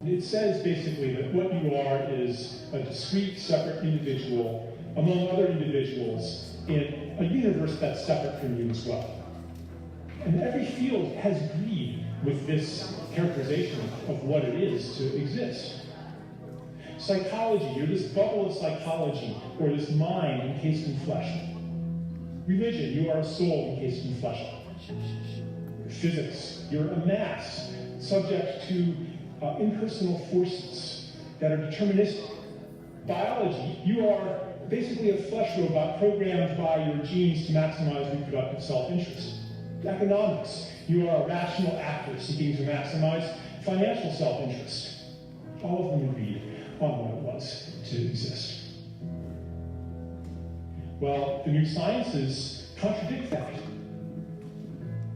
It says basically that what you are is a discrete, separate individual among other individuals in a universe that's separate from you as well. And every field has agreed with this characterization of what it is to exist. Psychology, you're this bubble of psychology, or this mind encased in flesh. Religion, you are a soul encased in flesh. Physics, you're a mass, subject to impersonal forces that are deterministic. Biology, you are basically a flesh robot programmed by your genes to maximize reproductive self-interest. Economics, you are a rational actor seeking to maximize financial self-interest. All of them agreed on what it was to exist. Well, the new sciences contradict that.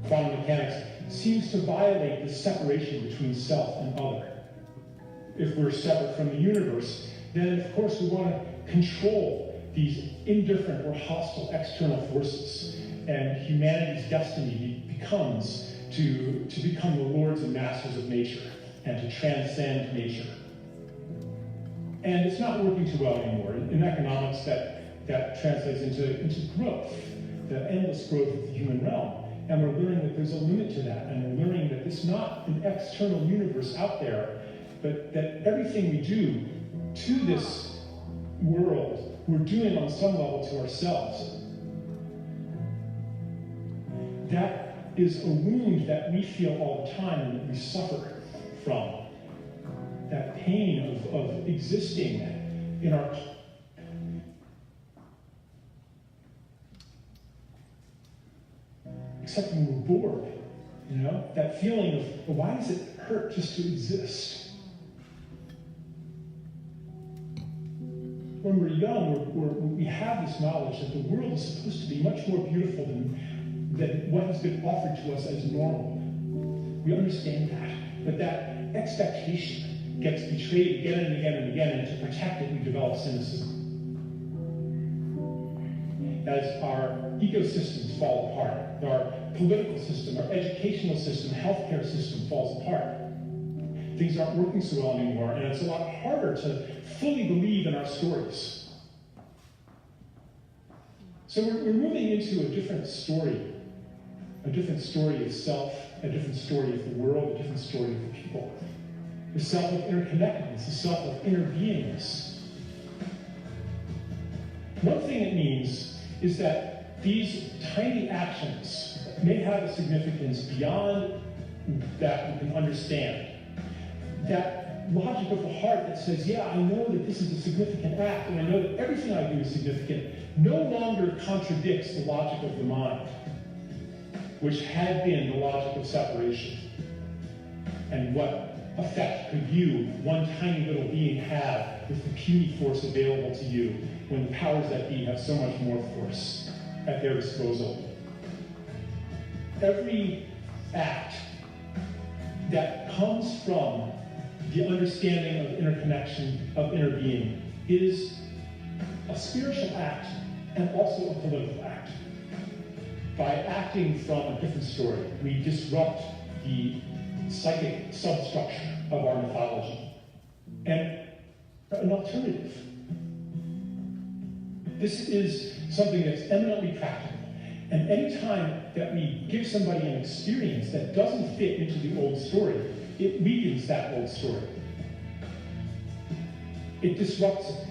Quantum mechanics seems to violate the separation between self and other. If we're separate from the universe, then of course we want to control these indifferent or hostile external forces. And humanity's destiny becomes to become the lords and masters of nature and to transcend nature. And it's not working too well anymore. In economics, that translates into growth, the endless growth of the human realm. And we're learning that there's a limit to that. And we're learning that it's not an external universe out there, but that everything we do to this world, we're doing on some level to ourselves. That is a wound that we feel all the time and that we suffer from. That pain of existing in our... Except when we're bored, you know? That feeling of, well, why does it hurt just to exist? When we're young, we have this knowledge that the world is supposed to be much more beautiful than what has been offered to us as normal. We understand that, but that expectation gets betrayed again and again and again, and to protect it, we develop cynicism. As our ecosystems fall apart, our political system, our educational system, healthcare system falls apart, things aren't working so well anymore, and it's a lot harder to fully believe in our stories. So we're moving into a different story of self, a different story of the world, a different story of the people. The self of interconnectedness, the self of inner beingness. One thing it means is that these tiny actions may have a significance beyond that we can understand. That logic of the heart that says, yeah, I know that this is a significant act, and I know that everything I do is significant, no longer contradicts the logic of the mind, which had been the logic of separation. And what effect could you, one tiny little being, have with the puny force available to you when the powers that be have so much more force at their disposal? Every act that comes from the understanding of interconnection, of inner being, is a spiritual act and also a political act. By acting from a different story, we disrupt the psychic substructure of our mythology. And an alternative. This is something that's eminently practical. And any time that we give somebody an experience that doesn't fit into the old story, it weakens that old story. It disrupts it.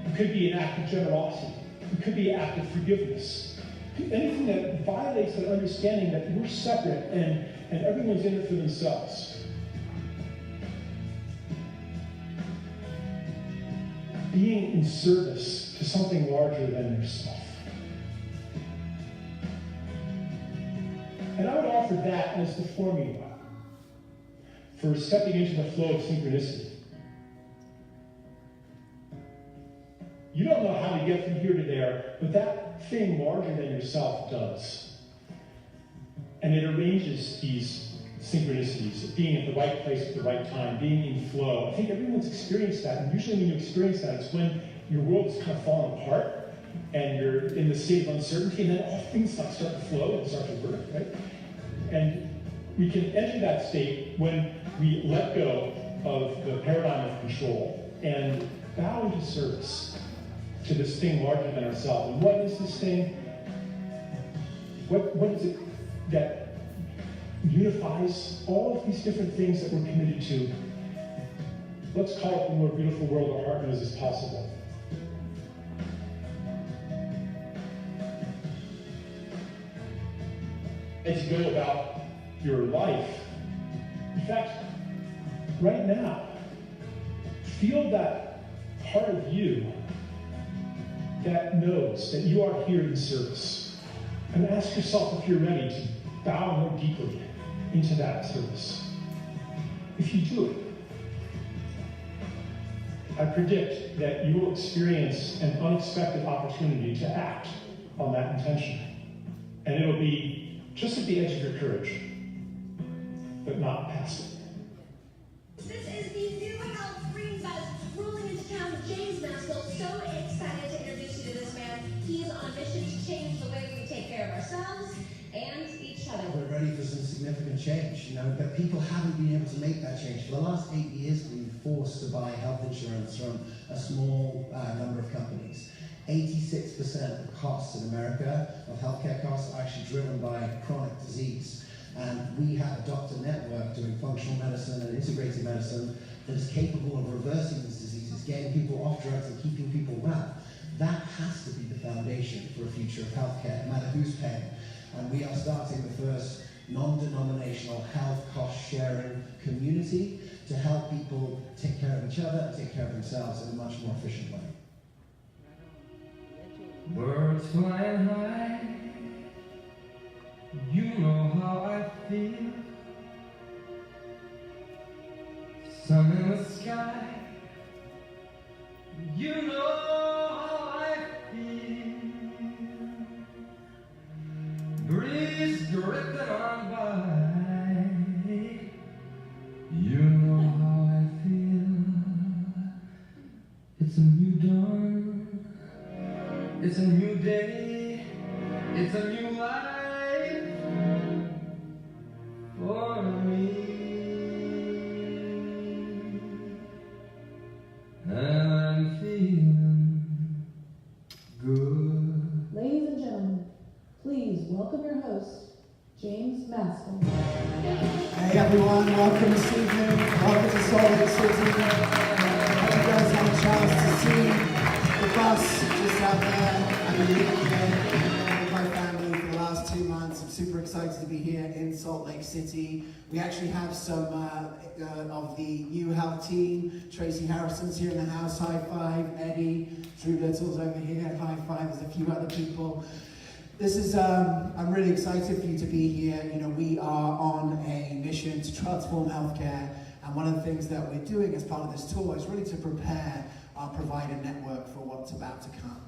It could be an act of generosity. It could be an act of forgiveness. Anything that violates that understanding that we're separate and everyone's in it for themselves. Being in service to something larger than yourself. And I would offer that as the formula for stepping into the flow of synchronicity. You don't know how to get from here to there, but that thing larger than yourself does. And it arranges these synchronicities, being at the right place at the right time, being in flow. I think everyone's experienced that, and usually when you experience that, it's when your world is kind of falling apart, and you're in the state of uncertainty, and then all things start to flow and start to work, right? And we can enter that state when we let go of the paradigm of control and bow into service to this thing larger than ourselves. And what is this thing? What is it that unifies all of these different things that we're committed to? Let's call it the more beautiful world our heart knows is possible. As you go about your life, in fact, right now, feel that part of you that knows that you are here in service. And ask yourself if you're ready to bow more deeply into that service. If you do it, I predict that you will experience an unexpected opportunity to act on that intention. And it'll be just at the edge of your courage, but not past it. This is the new health green buzz rolling into town. James Maskell, so excited to introduce you to this man. He is on a mission to change the way we take care of ourselves and each other. We're ready for some significant change, but people haven't been able to make that change. For the last 8 years, we've been forced to buy health insurance from a small number of companies. 86% of the costs in America of healthcare costs are actually driven by chronic disease. And we have a doctor network doing functional medicine and integrative medicine that is capable of reversing these diseases, getting people off drugs and keeping people well. That has to be the foundation for a future of healthcare, no matter who's paying. And we are starting the first non-denominational health cost-sharing community to help people take care of each other and take care of themselves in a much more efficient way. Birds flying high, you know how I feel. Sun in the sky, you know how I feel. Breeze drifting on by, you know how I feel. It's a new dawn. It's a new day, it's a new life for me. And I'm feeling good. Ladies and gentlemen, please welcome your host, James Maskell. Hey everyone, welcome this evening. Welcome to Salt Lake City. Hope you guys had a chance to see the bus just out there. I've been living here with my family for the last 2 months. I'm super excited to be here in Salt Lake City. We actually have some of the new health team. Tracy Harrison's here in the house, high five. Eddie, Drew Little's over here, high five. There's a few other people. This is, I'm really excited for you to be here. We are on a mission to transform healthcare. And one of the things that we're doing as part of this tour is really to prepare our provider network for what's about to come.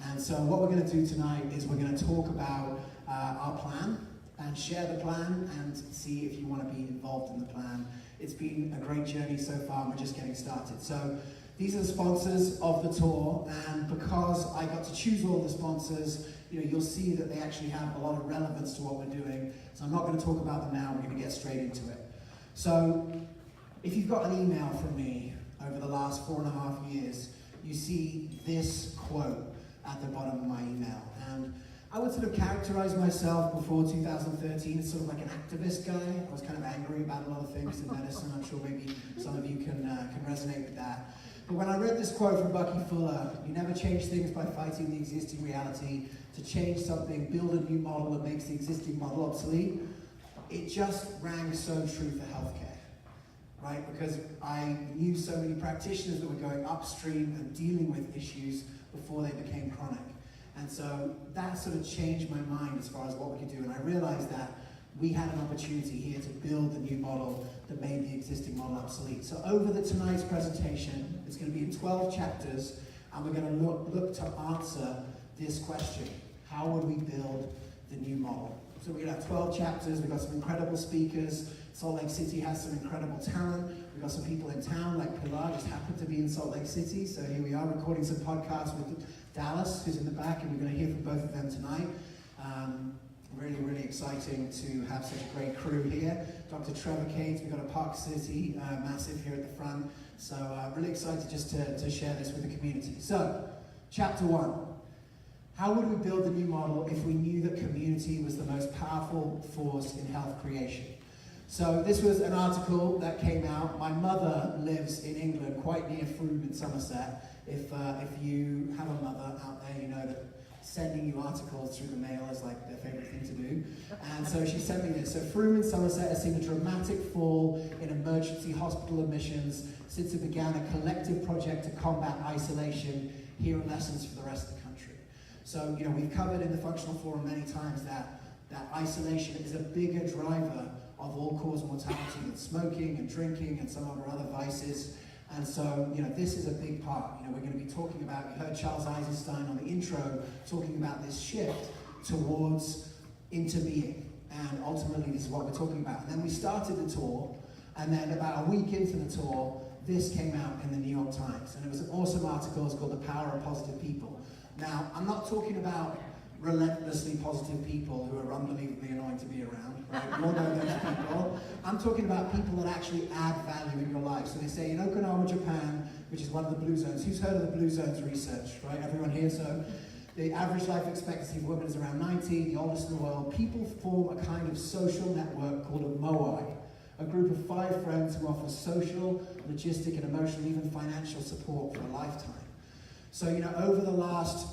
And so what we're going to do tonight is we're going to talk about our plan and share the plan and see if you want to be involved in the plan. It's been a great journey so far, and we're just getting started. So these are the sponsors of the tour, and because I got to choose all the sponsors, you'll see that they actually have a lot of relevance to what we're doing. So I'm not going to talk about them now, we're going to get straight into it. So if you've got an email from me over the last 4.5 years, you see this quote at the bottom of my email. And I would sort of characterize myself before 2013 as sort of like an activist guy. I was kind of angry about a lot of things in medicine. I'm sure maybe some of you can resonate with that. But when I read this quote from Bucky Fuller, you never change things by fighting the existing reality. To change something, build a new model that makes the existing model obsolete. It just rang so true for healthcare, right? Because I knew so many practitioners that were going upstream and dealing with issues before they became chronic. And so that sort of changed my mind as far as what we could do. And I realized that we had an opportunity here to build a new model that made the existing model obsolete. So over tonight's presentation, it's going to be in 12 chapters, and we're going to look to answer this question. How would we build the new model? So we're going to have 12 chapters. We've got some incredible speakers. Salt Lake City has some incredible talent. We've got some people in town, like Pilar just happened to be in Salt Lake City. So here we are recording some podcasts with Dallas, who's in the back, and we're going to hear from both of them tonight. Really, really exciting to have such a great crew here. Dr. Trevor Cates, we've got a Park City massive here at the front. So really excited just to share this with the community. So, chapter 1. How would we build the new model if we knew that community was the most powerful force in health creation? So this was an article that came out. My mother lives in England, quite near Frome in Somerset. If you have a mother out there, you know that sending you articles through the mail is like their favourite thing to do. And so she sent me this. So Frome in Somerset has seen a dramatic fall in emergency hospital admissions since it began a collective project to combat isolation. Here are lessons for the rest of the country. So, you know, we've covered in the Functional Forum many times that isolation is a bigger driver of all-cause mortality than smoking and drinking and some of our other vices. And so, you know, this is a big part. You know, we're going to be talking about, you heard Charles Eisenstein on the intro talking about this shift towards interbeing. And ultimately, this is what we're talking about. And then we started the tour, and then about a week into the tour, this came out in the New York Times. And it was an awesome article. It's called The Power of Positive People. Now, I'm not talking about relentlessly positive people who are unbelievably annoying to be around, right? You all know those people. I'm talking about people that actually add value in your life. So they say in Okinawa, Japan, which is one of the blue zones. Who's heard of the blue zones research, right? Everyone here? So the average life expectancy of women is around 90, the oldest in the world. People form a kind of social network called a moai, a group of 5 friends who offer social, logistic, and emotional, even financial support for a lifetime. So, you know, over the last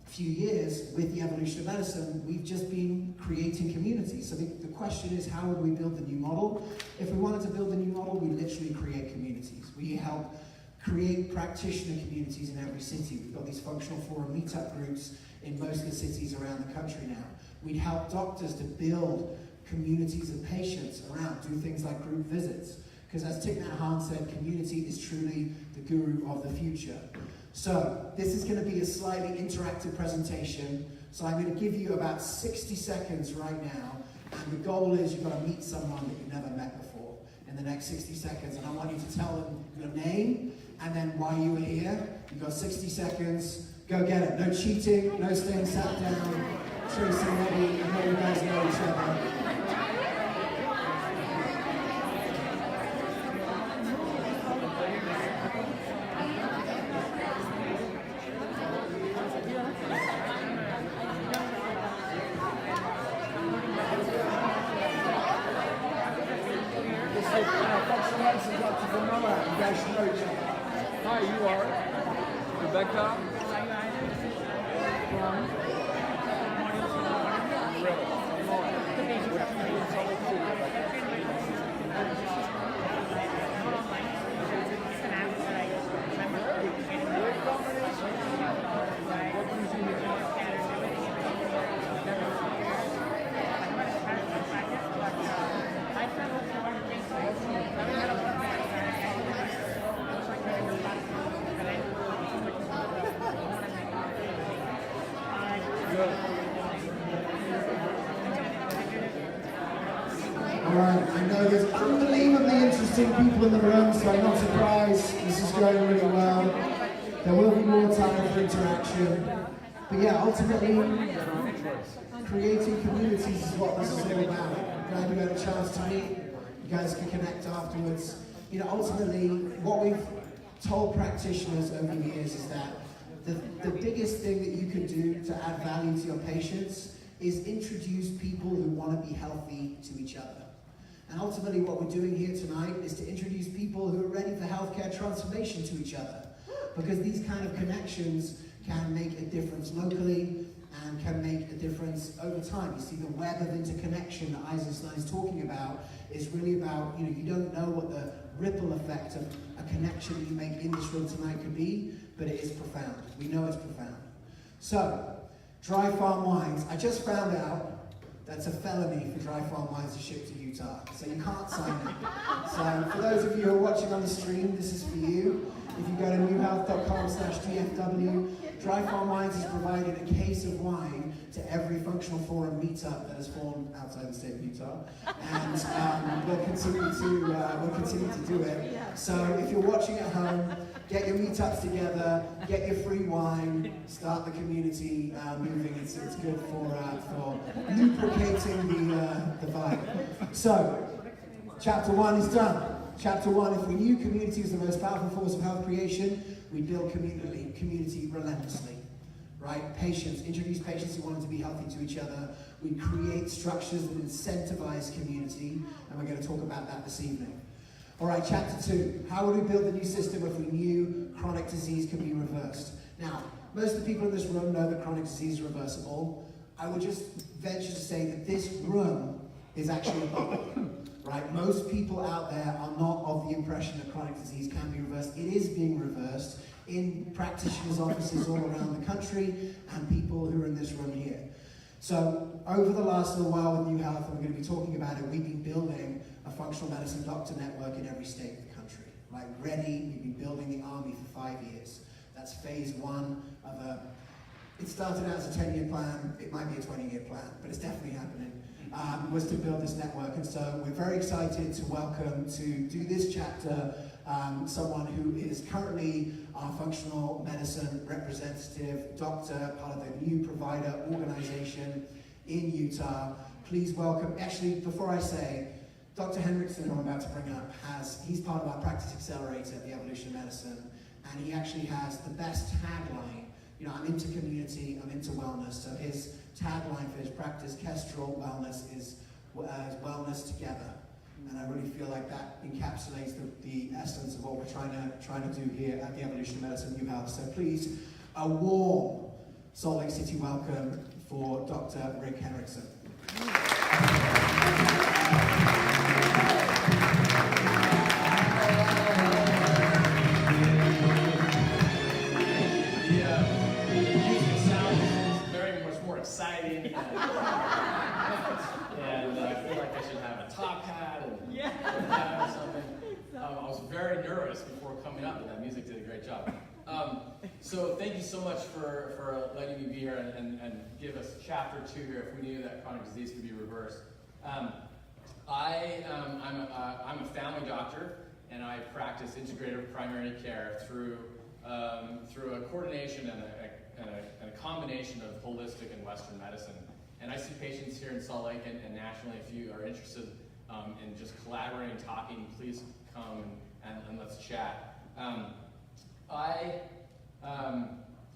few years with the evolution of medicine, we've just been creating communities. So the question is, how would we build the new model? If we wanted to build the new model, we literally create communities. We help create practitioner communities in every city. We've got these Functional Forum meetup groups in most of the cities around the country now. We'd help doctors to build communities of patients around, do things like group visits. Because as Thich Nhat Hanh said, community is truly the guru of the future. So, this is going to be a slightly interactive presentation. So I'm going to give you about 60 seconds right now. And the goal is you've got to meet someone that you've never met before in the next 60 seconds. And I want you to tell them your name and then why you were here. You've got 60 seconds. Go get it. No cheating, no staying sat down. Tracy, Eddie, I know you guys know each other. Hi, you are Rebecca. Alright, I know there's unbelievably interesting people in the room, so I'm not surprised. This is going really well. There will be more time for interaction. But yeah, ultimately, creating communities is what this is all about. Glad we had a chance to meet. You guys can connect afterwards. You know, ultimately, what we've told practitioners over the years is that the biggest thing that you can do to add value to your patients is introduce people who want to be healthy to each other. And ultimately what we're doing here tonight is to introduce people who are ready for healthcare transformation to each other. Because these kind of connections can make a difference locally and can make a difference over time. You see, the web of interconnection that Eisenstein is talking about is really about, you know, you don't know what the ripple effect of a connection that you make in this room tonight could be, but it is profound. We know it's profound. So, dry farm wines. I just found out that's a felony for dry farm wines to ship to Utah, so you can't sign it. So for those of you who are watching on the stream, this is for you. If you go to newhealth.com/DFW, Drive for Our Minds has provided a case of wine to every functional forum meetup that has formed outside the state of Utah, and we'll continue to do it. So if you're watching at home, get your meetups together, get your free wine, start the community moving. It's good for lubricating the vibe. So, chapter 1 is done. Chapter 1, if we knew community was the most powerful force of health creation, we build community relentlessly. Right? Patients, introduce patients who wanted to be healthy to each other. We create structures that incentivize community, and we're going to talk about that this evening. All right, chapter 2. How would we build a new system if we knew chronic disease could be reversed? Now, most of the people in this room know that chronic disease is reversible. I would just venture to say that this room is actually a bubble. Right? Most people out there are not of the impression that chronic disease can be reversed. It is being reversed in practitioners' offices all around the country and people who are in this room here. So over the last little while with New Health, and we're going to be talking about it, we've been building a functional medicine doctor network in every state of the country. Like ready, we've been building the army for 5 years. That's phase 1 of it started out as a 10-year plan, it might be a 20-year plan, but it's definitely happening. Was to build this network, and so we're very excited to welcome to do this chapter someone who is currently our functional medicine representative, doctor, part of the new provider organization in Utah. Please welcome, actually before I say, Dr. Henriksen, who I'm about to bring up, he's part of our practice accelerator at the Evolution of Medicine, and he actually has the best tagline. You know, I'm into community, I'm into wellness, so his tagline for his practice, Kestrel Wellness, is wellness together. And I really feel like that encapsulates the essence of what we're trying to do here at the Evolution of Medicine New Health. So please, a warm Salt Lake City welcome for Dr. Rick Henriksen. Exciting and I feel like I should have a top hat and a hat or something. I was very nervous before coming up, and that music did a great job. So thank you so much for letting me be here and give us chapter 2 here. If we knew that chronic disease could be reversed, I'm a family doctor, and I practice integrative primary care through a coordination and a combination of holistic and Western medicine. And I see patients here in Salt Lake and nationally. If you are interested in just collaborating, talking, please come and let's chat. I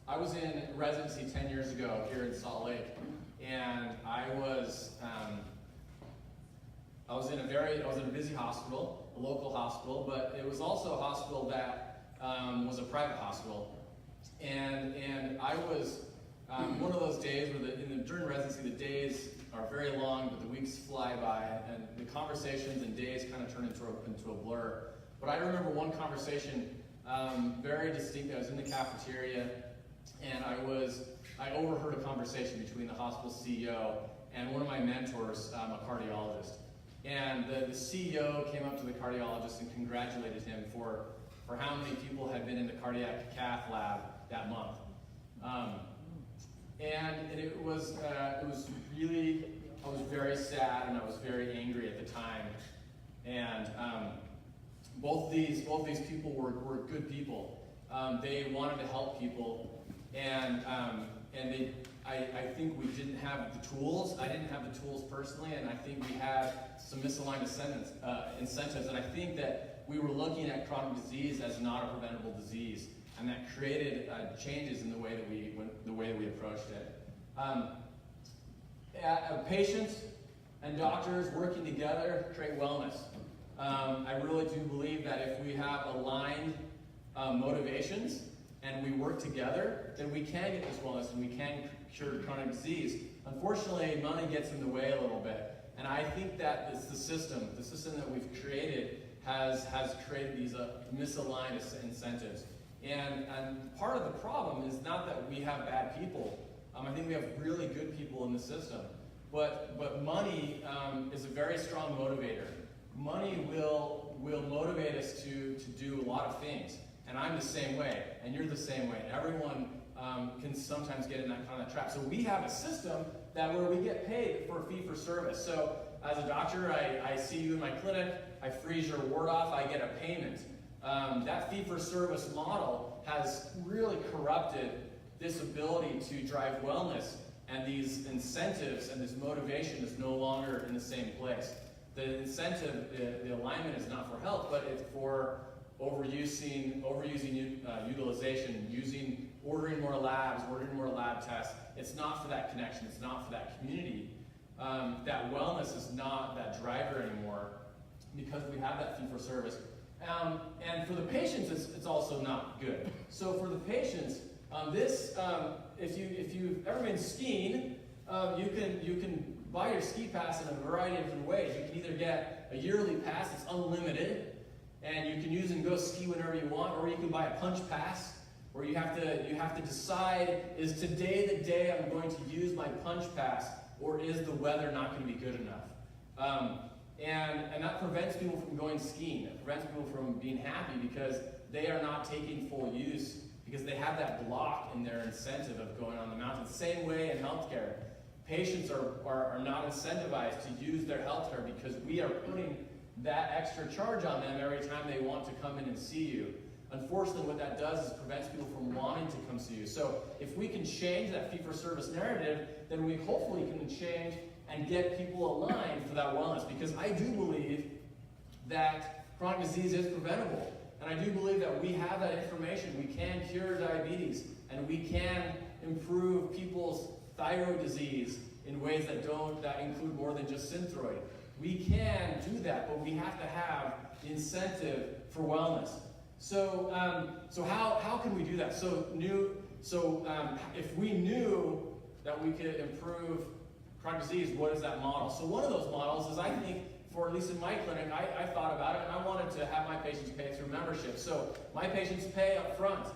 was in residency 10 years ago here in Salt Lake, and I was in a busy hospital, a local hospital, but it was also a hospital that was a private hospital. And I was one of those days where during residency the days are very long, but the weeks fly by, and the conversations and days kind of turn into a blur. But I remember one conversation very distinctly. I was in the cafeteria, and I overheard a conversation between the hospital CEO and one of my mentors, a cardiologist. And the CEO came up to the cardiologist and congratulated him for how many people had been in the cardiac cath lab that month. And it was really, I was very sad and I was very angry at the time. And both these people were good people. They wanted to help people, and I think we didn't have the tools. I didn't have the tools personally, and I think we had some misaligned incentives. And I think that we were looking at chronic disease as not a preventable disease, and that created changes in the way that we approached it. Patients and doctors working together create wellness. I really do believe that if we have aligned motivations and we work together, then we can get this wellness and we can cure chronic disease. Unfortunately, money gets in the way a little bit, and I think that it's the system that we've created has created these misaligned incentives. And part of the problem is not that we have bad people. I think we have really good people in the system. But money is a very strong motivator. Money will motivate us to do a lot of things. and I'm the same way, and you're the same way. Everyone can sometimes get in that kind of trap. So we have a system that where we get paid for a fee for service. So as a doctor, I see you in my clinic, I freeze your ward off, I get a payment. That fee for service model has really corrupted this ability to drive wellness, and these incentives and this motivation is no longer in the same place. The incentive, the alignment is not for health, but it's for overusing utilization, ordering more labs, ordering more lab tests. It's not for that connection, it's not for that community. That wellness is not that driver anymore because we have that fee for service. And for the patients, it's also not good. So for the patients, if you've ever been skiing, you can buy your ski pass in a variety of different ways. You can either get a yearly pass that's unlimited, and you can use and go ski whenever you want, or you can buy a punch pass, where you have to decide, is today the day I'm going to use my punch pass, or is the weather not going to be good enough? And that prevents people from going skiing. It prevents people from being happy because they are not taking full use, because they have that block in their incentive of going on the mountain. Same way in healthcare. Patients are not incentivized to use their healthcare because we are putting that extra charge on them every time they want to come in and see you. Unfortunately, what that does is prevents people from wanting to come see you. So if we can change that fee-for-service narrative, then we hopefully can change and get people aligned for that wellness. Because I do believe that chronic disease is preventable. And I do believe that we have that information. We can cure diabetes, and we can improve people's thyroid disease in ways that include more than just synthroid. We can do that, but we have to have the incentive for wellness. So how can we do that? If we knew that we could improve chronic disease, what is that model? So one of those models is, I think, for at least in my clinic, I thought about it, and I wanted to have my patients pay through membership. So my patients pay up front.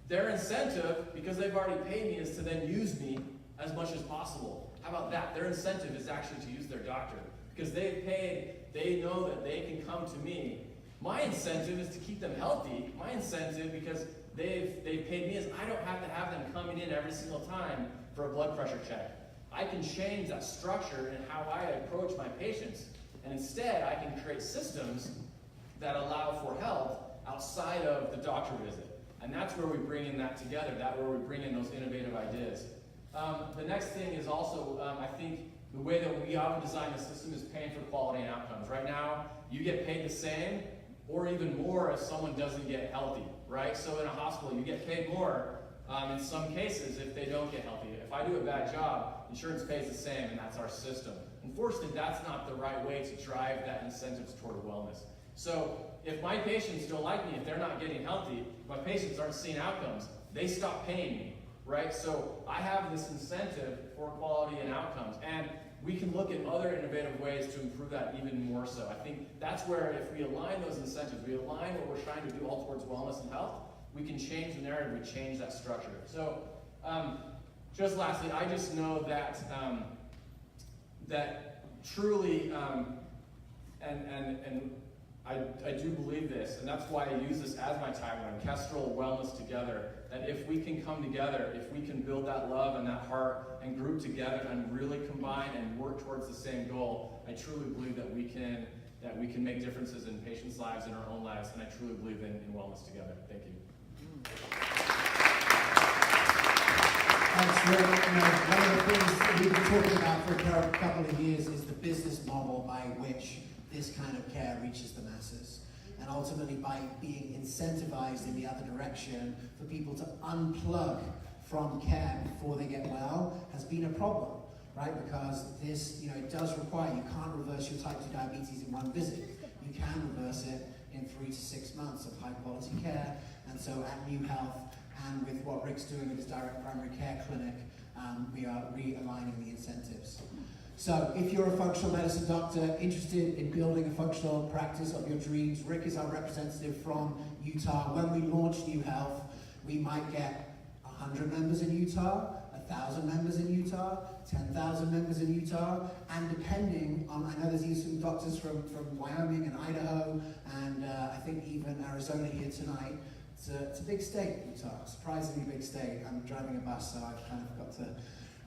Their incentive, because they've already paid me, is to then use me as much as possible. How about that? Their incentive is actually to use their doctor. Because they've paid, they know that they can come to me. My incentive is to keep them healthy. My incentive, because they've paid me, is I don't have to have them coming in every single time for a blood pressure check. I can change that structure in how I approach my patients. And instead, I can create systems that allow for health outside of the doctor visit. And that's where we bring in that together. That's where we bring in those innovative ideas. The next thing is also, I think, the way that we often design the system is paying for quality and outcomes. Right now, you get paid the same or even more if someone doesn't get healthy, right? So in a hospital, you get paid more in some cases if they don't get healthy. If I do a bad job, insurance pays the same, and that's our system. Unfortunately, that's not the right way to drive that incentives toward wellness. So if my patients don't like me, if they're not getting healthy, if my patients aren't seeing outcomes, they stop paying me, right? So I have this incentive for quality and outcomes, and we can look at other innovative ways to improve that even more so. I think that's where, if we align those incentives, we align what we're trying to do all towards wellness and health, we can change the narrative, we change that structure. So just lastly, I just know that that truly, and I do believe this, and that's why I use this as my tagline, Kestrel Wellness Together, that if we can come together, if we can build that love and that heart and group together and really combine and work towards the same goal, I truly believe that we can make differences in patients' lives and our own lives, and I truly believe in wellness together. Thank you. Thanks, Rick. One of the things that we've been talking about for a couple of years is the business model by which this kind of care reaches the masses. And ultimately, by being incentivized in the other direction for people to unplug from care before they get well has been a problem, right? Because this, it does require, you can't reverse your type 2 diabetes in one visit. You can reverse it in 3 to 6 months of high quality care. And so at New Health, and with what Rick's doing with his direct primary care clinic, we are realigning the incentives. So if you're a functional medicine doctor interested in building a functional practice of your dreams, Rick is our representative from Utah. When we launch New Health, we might get 100 members in Utah, 1,000 members in Utah, 10,000 members in Utah, and depending on, I know there's even some doctors from Wyoming and Idaho, and I think even Arizona here tonight. It's a big state, Utah, surprisingly big state. I'm driving a bus, so I've kind of got to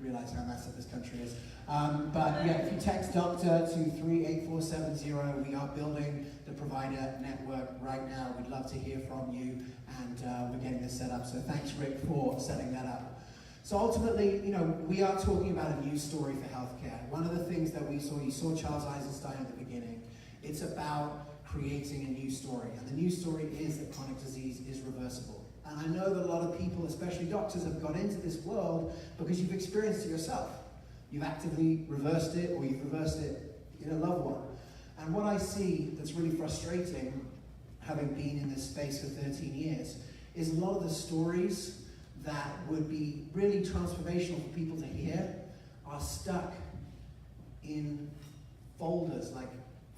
realize how messed up this country is. But yeah, if you text doctor to 38470, we are building the provider network right now. We'd love to hear from you, and we're getting this set up. So thanks, Rick, for setting that up. So ultimately, you know, we are talking about a news story for healthcare. One of the things that we saw, you saw Charles Eisenstein at the beginning. It's about creating a news story, and the news story is that chronic disease is reversible. And I know that a lot of people, especially doctors, have got into this world because you've experienced it yourself. You've actively reversed it, or you've reversed it in a loved one. And what I see that's really frustrating, having been in this space for 13 years, is a lot of the stories that would be really transformational for people to hear are stuck in folders, like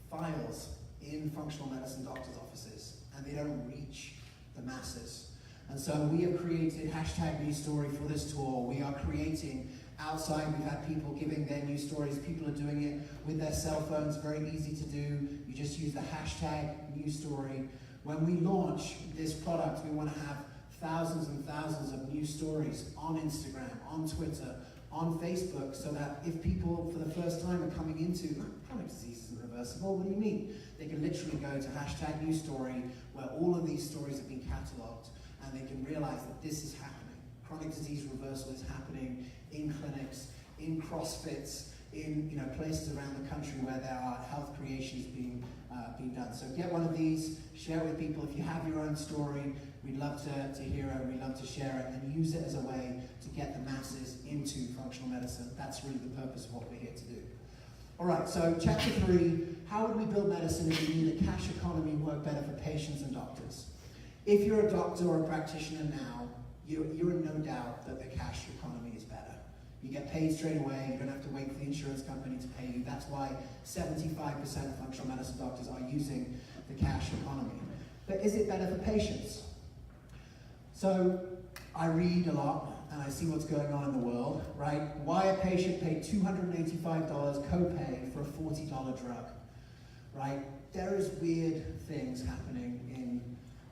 files, in functional medicine doctors' offices, and they don't reach the masses. And so we have created hashtag news story for this tour. We are creating outside, we've had people giving their news stories. People are doing it with their cell phones, very easy to do. You just use the hashtag news story. When we launch this product, we want to have thousands and thousands of news stories on Instagram, on Twitter, on Facebook, so that if people for the first time are coming into chronic disease isn't reversible, what do you mean? They can literally go to hashtag news story, where all of these stories have been cataloged, and they can realize that this is happening. Chronic disease reversal is happening in clinics, in CrossFits, in places around the country where there are health creations being done. So get one of these, share it with people. If you have your own story, we'd love to hear it, we'd love to share it, and use it as a way to get the masses into functional medicine. That's really the purpose of what we're here to do. All right, so chapter 3, how would we build medicine if we need a cash economy work better for patients and doctors? If you're a doctor or a practitioner now, you're in no doubt that the cash economy is better. You get paid straight away, you don't have to wait for the insurance company to pay you. That's why 75% of functional medicine doctors are using the cash economy. But is it better for patients? So I read a lot and I see what's going on in the world, right? Why a patient paid $285 copay for a $40 drug, right? There is weird things happening in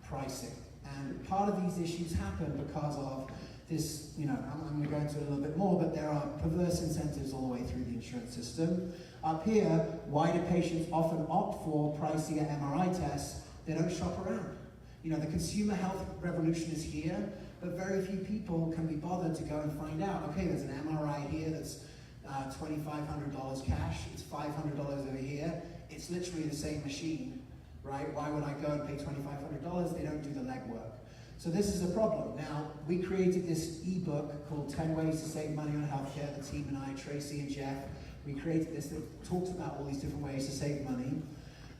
pricing. And part of these issues happen because of this, I'm going to go into it a little bit more, but there are perverse incentives all the way through the insurance system. Up here, why do patients often opt for pricier MRI tests? They don't shop around. The consumer health revolution is here, but very few people can be bothered to go and find out, okay, there's an MRI here that's $2,500 cash, it's $500 over here, it's literally the same machine, right? Why would I go and pay $2,500? They don't do the legwork. So this is a problem. Now, we created this ebook called 10 Ways to Save Money on Healthcare, the team and I, Tracy and Jeff. We created this that talks about all these different ways to save money.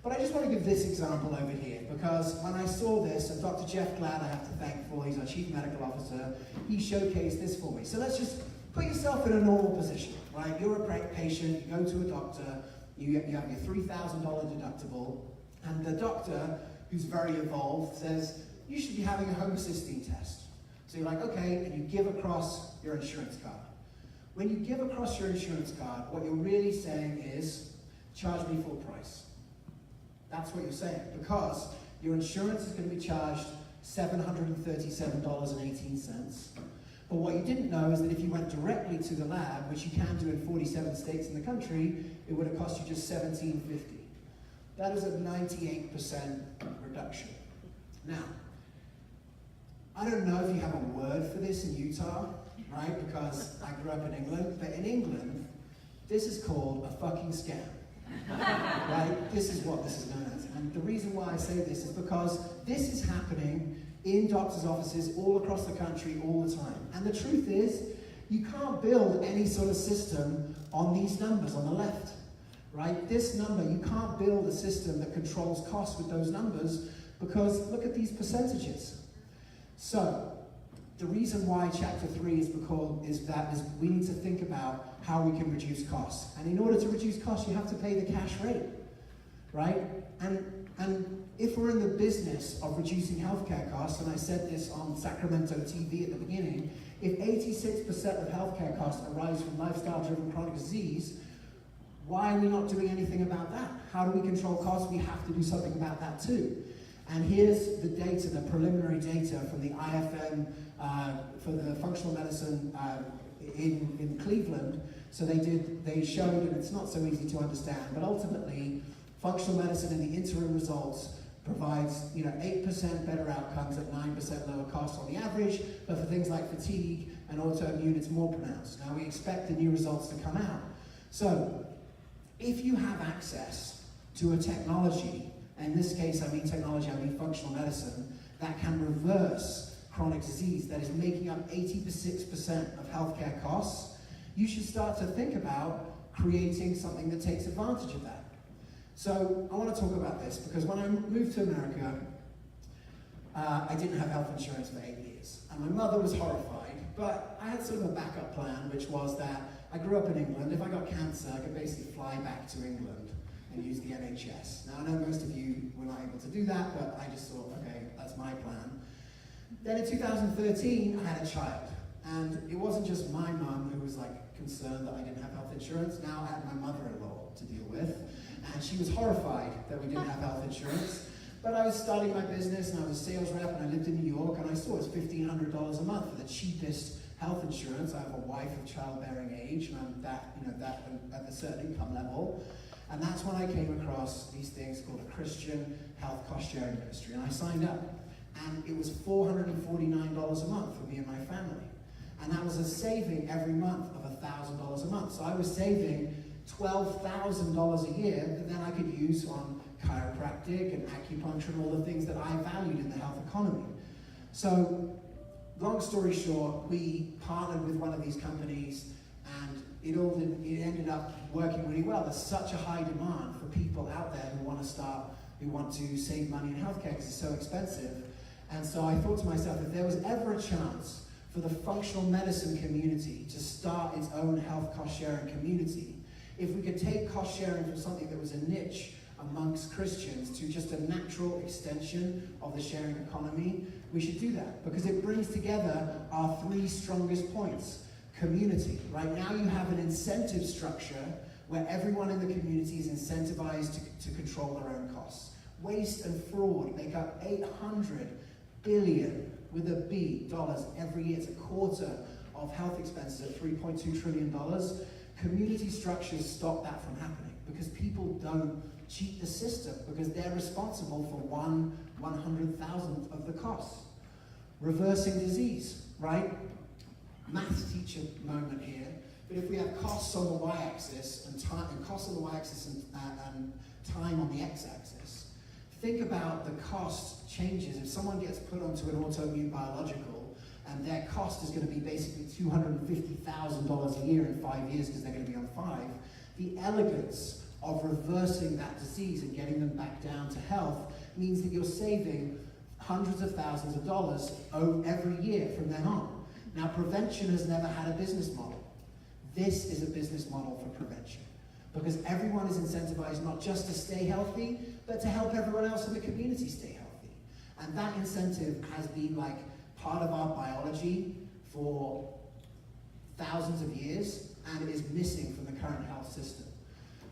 But I just want to give this example over here, because when I saw this, and Dr. Jeff Glad I have to thank for, he's our Chief Medical Officer, he showcased this for me. So let's just put yourself in a normal position, right? You're a patient, you go to a doctor, you have your $3,000 deductible, and the doctor, who's very involved, says, you should be having a homocysteine test. So you're like, okay, and you give across your insurance card. When you give across your insurance card, what you're really saying is, charge me full price. That's what you're saying, because your insurance is going to be charged $737.18. But what you didn't know is that if you went directly to the lab, which you can do in 47 states in the country, it would have cost you just $1,750. That is a 98% reduction. Now, I don't know if you have a word for this in Utah, right? Because I grew up in England, but in England, this is called a fucking scam. Right? This is what this is known as. And the reason why I say this is because this is happening in doctors' offices all across the country all the time. And the truth is, you can't build any sort of system on these numbers on the left. Right? This number, you can't build a system that controls costs with those numbers, because look at these percentages. So, the reason why chapter 3 is we need to think about how we can reduce costs. And in order to reduce costs, you have to pay the cash rate, right? And if we're in the business of reducing healthcare costs, and I said this on Sacramento TV at the beginning, if 86% of healthcare costs arise from lifestyle-driven chronic disease, why are we not doing anything about that? How do we control costs? We have to do something about that too. And here's the data, the preliminary data from the IFM for the functional medicine in Cleveland. So they showed, and it's not so easy to understand, but ultimately, functional medicine in the interim results provides 8% better outcomes at 9% lower cost on the average, but for things like fatigue and autoimmune, it's more pronounced. Now we expect the new results to come out. So if you have access to a technology, in this case I mean technology, I mean functional medicine, that can reverse chronic disease, that is making up 86% of healthcare costs, you should start to think about creating something that takes advantage of that. So I want to talk about this because when I moved to America, I didn't have health insurance for 8 years. And my mother was horrified, but I had sort of a backup plan, which was that I grew up in England. If I got cancer, I could basically fly back to England and use the NHS. Now, I know most of you were not able to do that, but I just thought, okay, that's my plan. Then in 2013, I had a child. And it wasn't just my mum who was concerned that I didn't have health insurance. Now I had my mother-in-law to deal with. And she was horrified that we didn't have health insurance. But I was starting my business and I was a sales rep and I lived in New York and I saw it's $1,500 a month for the cheapest health insurance. I have a wife of childbearing age and I'm that at a certain income level. And that's when I came across these things called a Christian health cost sharing ministry. And I signed up. And it was $449 a month for me and my family. And that was a saving every month of $1,000 a month. So I was saving $12,000 a year that then I could use on chiropractic and acupuncture and all the things that I valued in the health economy. So, long story short, we partnered with one of these companies and it ended up working really well. There's such a high demand for people out there who want to save money in healthcare because it's so expensive. And so I thought to myself, if there was ever a chance for the functional medicine community to start its own health cost sharing community, if we could take cost sharing from something that was a niche amongst Christians to just a natural extension of the sharing economy, we should do that because it brings together our three strongest points. Community. Right now you have an incentive structure where everyone in the community is incentivized to control their own costs. Waste and fraud make up $800 billion with a B dollars every year. It's a quarter of health expenses at $3.2 trillion. Community structures stop that from happening because people don't cheat the system because they're responsible for 1/100,000th of the costs. Reversing disease, right? Maths teacher moment here. But if we have costs on the y-axis and costs on the y-axis and time on the x-axis, think about the cost changes. If someone gets put onto an autoimmune biological and their cost is going to be basically $250,000 a year in 5 years because they're going to be on 5, the elegance of reversing that disease and getting them back down to health means that you're saving hundreds of thousands of dollars every year from then on. Now, prevention has never had a business model. This is a business model for prevention because everyone is incentivized not just to stay healthy, but to help everyone else in the community stay healthy. And that incentive has been part of our biology for thousands of years, and it is missing from the current health system.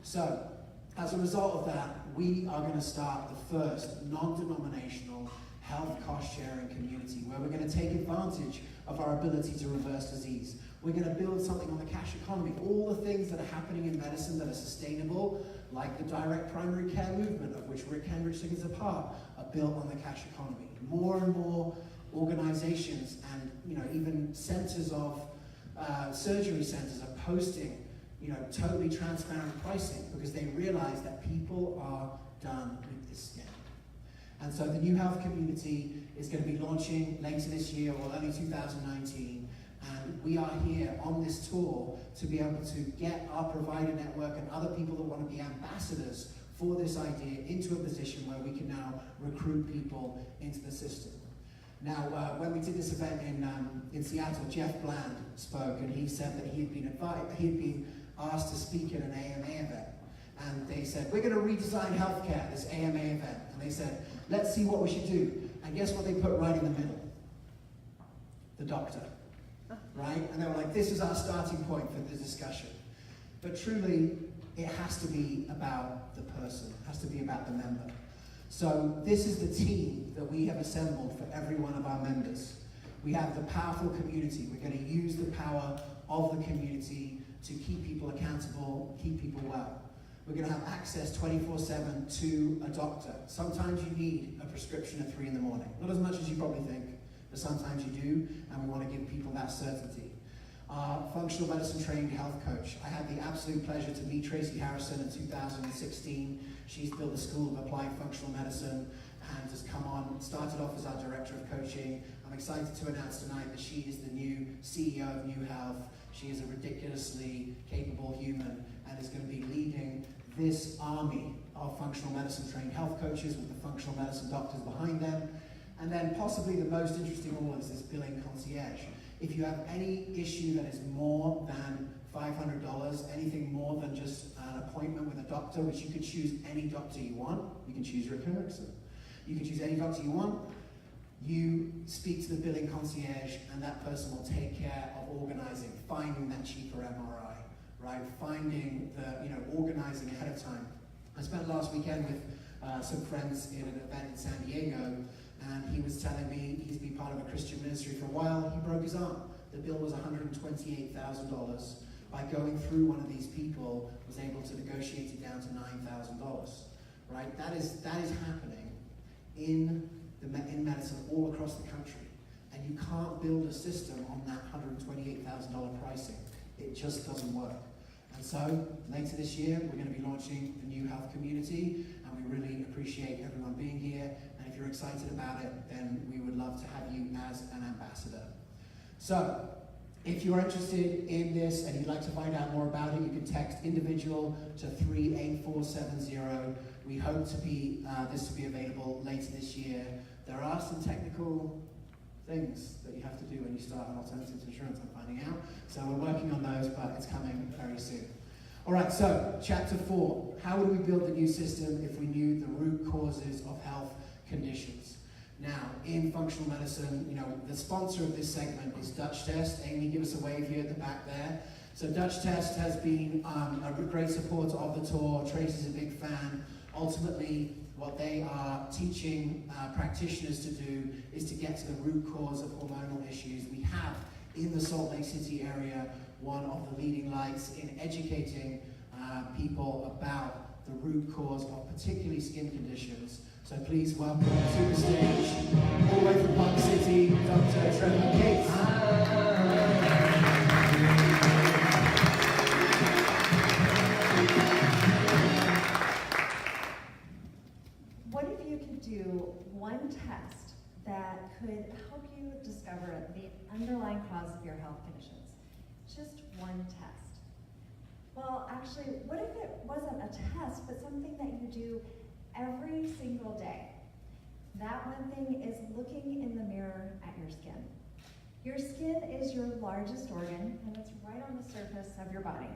So, as a result of that, we are going to start the first non-denominational health cost sharing community where we're going to take advantage of our ability to reverse disease. We're going to build something on the cash economy. All the things that are happening in medicine that are sustainable, like the direct primary care movement, of which Rick Hendrickson is a part, are built on the cash economy. More and more organizations and even centers of surgery centers are posting totally transparent pricing because they realize that people are done with this scam. And so the New Health community is going to be launching later this year or early 2019. And we are here on this tour to be able to get our provider network and other people that want to be ambassadors for this idea into a position where we can now recruit people into the system. Now, when we did this event in Seattle, Jeff Bland spoke, and he said that he had been asked to speak at an AMA event. And they said, we're going to redesign healthcare, this AMA event. And they said, let's see what we should do. And guess what they put right in the middle? The doctor, right? And they were like, this is our starting point for the discussion. But truly, it has to be about the person. It has to be about the member. So this is the team that we have assembled for every one of our members. We have the powerful community. We're going to use the power of the community to keep people accountable, keep people well. We're going to have access 24/7 to a doctor. Sometimes you need a prescription at 3 in the morning. Not as much as you probably think, but sometimes you do, and we want to give people that certainty. Our functional medicine trained health coach. I had the absolute pleasure to meet Tracy Harrison in 2016. She's built the School of Applied Functional Medicine and has come on, started off as our director of coaching. I'm excited to announce tonight that she is the new CEO of New Health. She is a ridiculously capable human and is going to be leading this army of functional medicine trained health coaches with the functional medicine doctors behind them. And then possibly the most interesting of all is this billing concierge. If you have any issue that is more than $500, anything more than just an appointment with a doctor, which you could choose any doctor you want, you can choose your clinician. You can choose any doctor you want, you speak to the billing concierge and that person will take care of organizing, finding that cheaper MRI, right? Finding organizing ahead of time. I spent last weekend with some friends in an event in San Diego, and he was telling me he's been part of a Christian ministry for a while. He broke his arm. The bill was $128,000. By going through one of these people, was able to negotiate it down to $9,000. Right? That is happening in medicine all across the country, and you can't build a system on that $128,000 pricing. It just doesn't work. And so later this year, we're going to be launching the New Health community, and we really appreciate everyone being here. And if you're excited about it, then we would love to have you as an ambassador. So if you're interested in this and you'd like to find out more about it, you can text individual to 38470. We hope to be this to be available later this year. There are some technical things that you have to do when you start an alternative insurance, I'm finding out. So we're working on those, but it's coming very soon. All right, so chapter 4. How would we build the new system if we knew the root causes of health conditions? Now, in functional medicine, the sponsor of this segment is Dutch Test. Amy, give us a wave here at the back there. So Dutch Test has been a great supporter of the tour. Tracy's a big fan. Ultimately, what they are teaching practitioners to do is to get to the root cause of hormonal issues. We have, in the Salt Lake City area, one of the leading lights in educating people about the root cause of particularly skin conditions. So please welcome to the stage, all the way from Park City, Dr. Trevor Gates. What if you could do one test that could help you discover the underlying cause of your health conditions? Just one test. Well, actually, what if it wasn't a test, but something that you do every single day? That one thing is looking in the mirror at your skin. Your skin is your largest organ, and it's right on the surface of your body.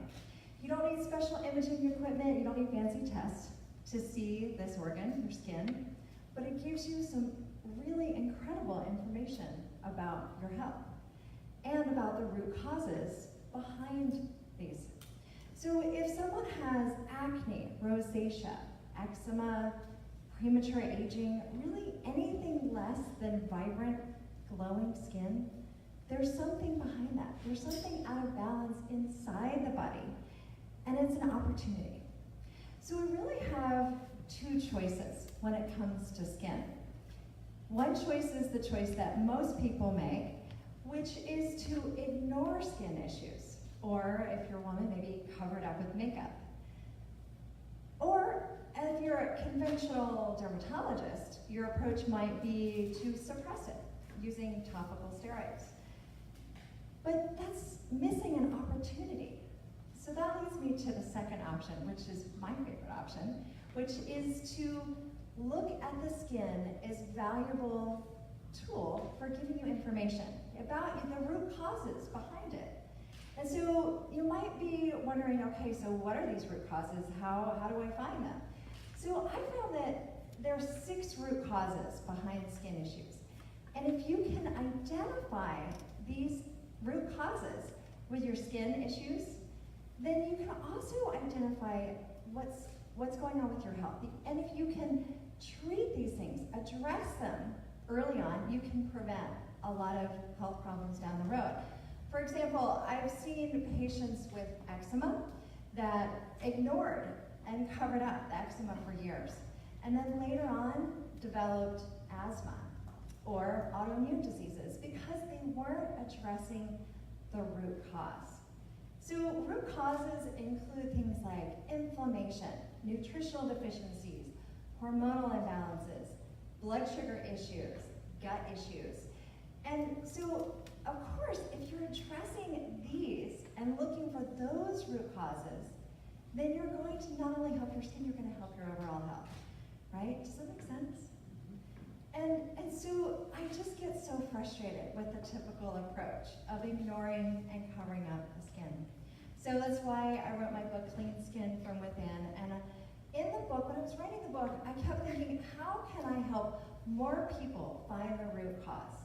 You don't need special imaging equipment, you don't need fancy tests to see this organ, your skin, but it gives you some really incredible information about your health and about the root causes behind these. So if someone has acne, rosacea, eczema, premature aging, really anything less than vibrant, glowing skin, there's something behind that. There's something out of balance inside the body, and it's an opportunity. So we really have two choices when it comes to skin. One choice is the choice that most people make, which is to ignore skin issues, or if you're a woman, maybe cover it up with makeup. Or if you're a conventional dermatologist, your approach might be to suppress it using topical steroids. But that's missing an opportunity. So that leads me to the second option, which is my favorite option, which is to look at the skin as a valuable tool for giving you information about the root causes behind it. And so you might be wondering, okay, so what are these root causes? How do I find them? So I found that there are 6 root causes behind skin issues. And if you can identify these root causes with your skin issues, then you can also identify what's going on with your health. And if you can treat these things, address them early on, you can prevent a lot of health problems down the road. For example, I've seen patients with eczema that ignored and covered up the eczema for years, and then later on developed asthma or autoimmune diseases because they weren't addressing the root cause. So root causes include things like inflammation, nutritional deficiencies, hormonal imbalances, blood sugar issues, gut issues. And so, of course, if you're addressing these and looking for those root causes, then you're going to not only help your skin, you're going to help your overall health, right? Does that make sense? And so I just get so frustrated with the typical approach of ignoring and covering up the skin. So that's why I wrote my book, Clean Skin from Within. And in the book, when I was writing the book, I kept thinking, how can I help more people find the root cause?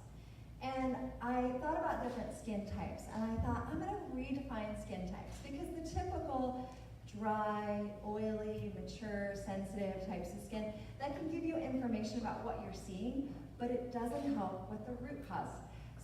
And I thought about different skin types, and I thought, I'm gonna redefine skin types, because the typical dry, oily, mature, sensitive types of skin, that can give you information about what you're seeing, but it doesn't help with the root cause.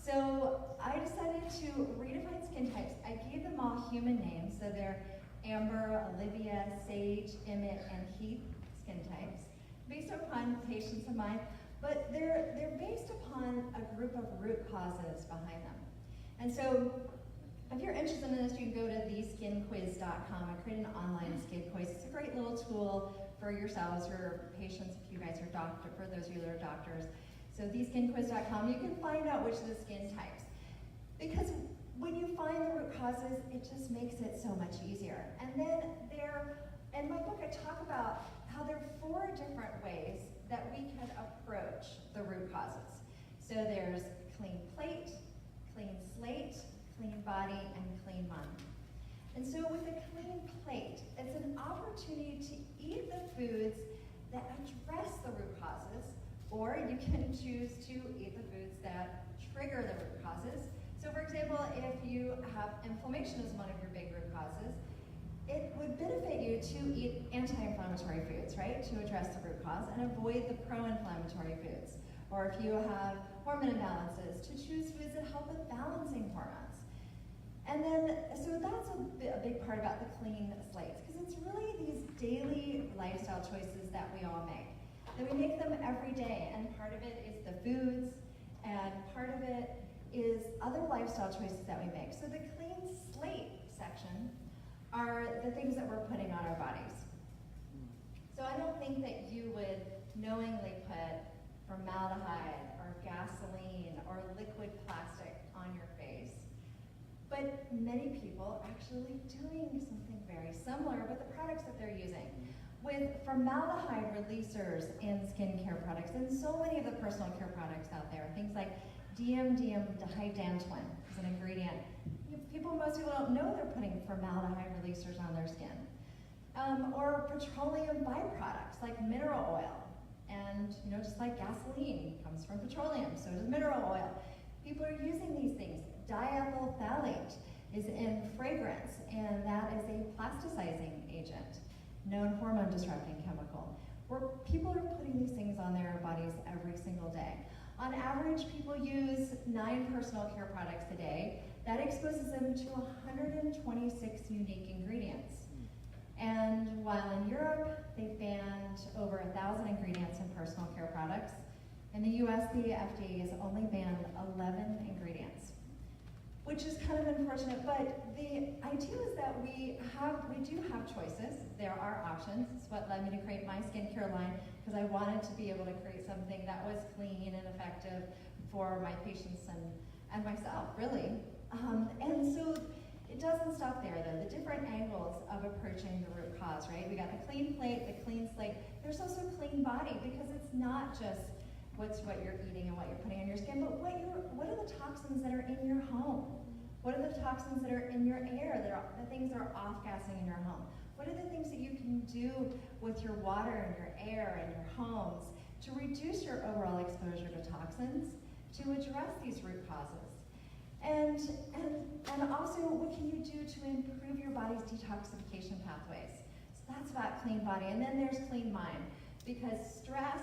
So I decided to redefine skin types. I gave them all human names, so they're Amber, Olivia, Sage, Emmett, and Heath skin types, based upon patients of mine, but they're based upon a group of root causes behind them. And so if you're interested in this, you can go to theskinquiz.com. I created an online skin quiz. It's a great little tool for yourselves, your patients, if you guys are for those of you that are doctors. So theskinquiz.com, you can find out which of the skin types. Because when you find the root causes, it just makes it so much easier. And then in my book, I talk about how there are 4 different ways that we can approach the root causes. So there's clean plate, clean slate, clean body, and clean mind. And so with a clean plate, it's an opportunity to eat the foods that address the root causes, or you can choose to eat the foods that trigger the root causes. So for example, if you have inflammation as one of your big root causes, it would benefit you to eat anti-inflammatory foods, right, to address the root cause, and avoid the pro-inflammatory foods. Or if you have hormone imbalances, to choose foods that help with balancing hormones. And then, so that's a big part about the clean slates, because it's really these daily lifestyle choices that we all make. That we make them every day, and part of it is the foods, and part of it is other lifestyle choices that we make. So the clean slate section are the things that we're putting on our bodies. So I don't think that you would knowingly put formaldehyde or gasoline or liquid plastic on your face. But many people are actually doing something very similar with the products that they're using. With formaldehyde releasers in skincare products, and so many of the personal care products out there, things like dihydrantoin is an ingredient. Most people don't know they're putting formaldehyde releasers on their skin. Or petroleum byproducts like mineral oil. And just like gasoline comes from petroleum, so does mineral oil. People are using these things. Diethyl phthalate is in fragrance, and that is a plasticizing agent, known hormone disrupting chemical. Where people are putting these things on their bodies every single day. On average, people use 9 personal care products a day. That exposes them to 126 unique ingredients. And while in Europe, they banned over 1,000 ingredients in personal care products, in the US, the FDA has only banned 11 ingredients, which is kind of unfortunate, but the idea is that we do have choices. There are options. It's what led me to create my skincare line, because I wanted to be able to create something that was clean and effective for my patients and myself, really. And so it doesn't stop there, though. The different angles of approaching the root cause, right? We got the clean plate, the clean slate. There's also clean body, because it's not just what you're eating and what you're putting on your skin, but what are the toxins that are in your home? What are the toxins that are in your air, the things that are off-gassing in your home? What are the things that you can do with your water and your air and your homes to reduce your overall exposure to toxins, to address these root causes? And also, what can you do to improve your body's detoxification pathways? So that's about clean body. And then there's clean mind. because stress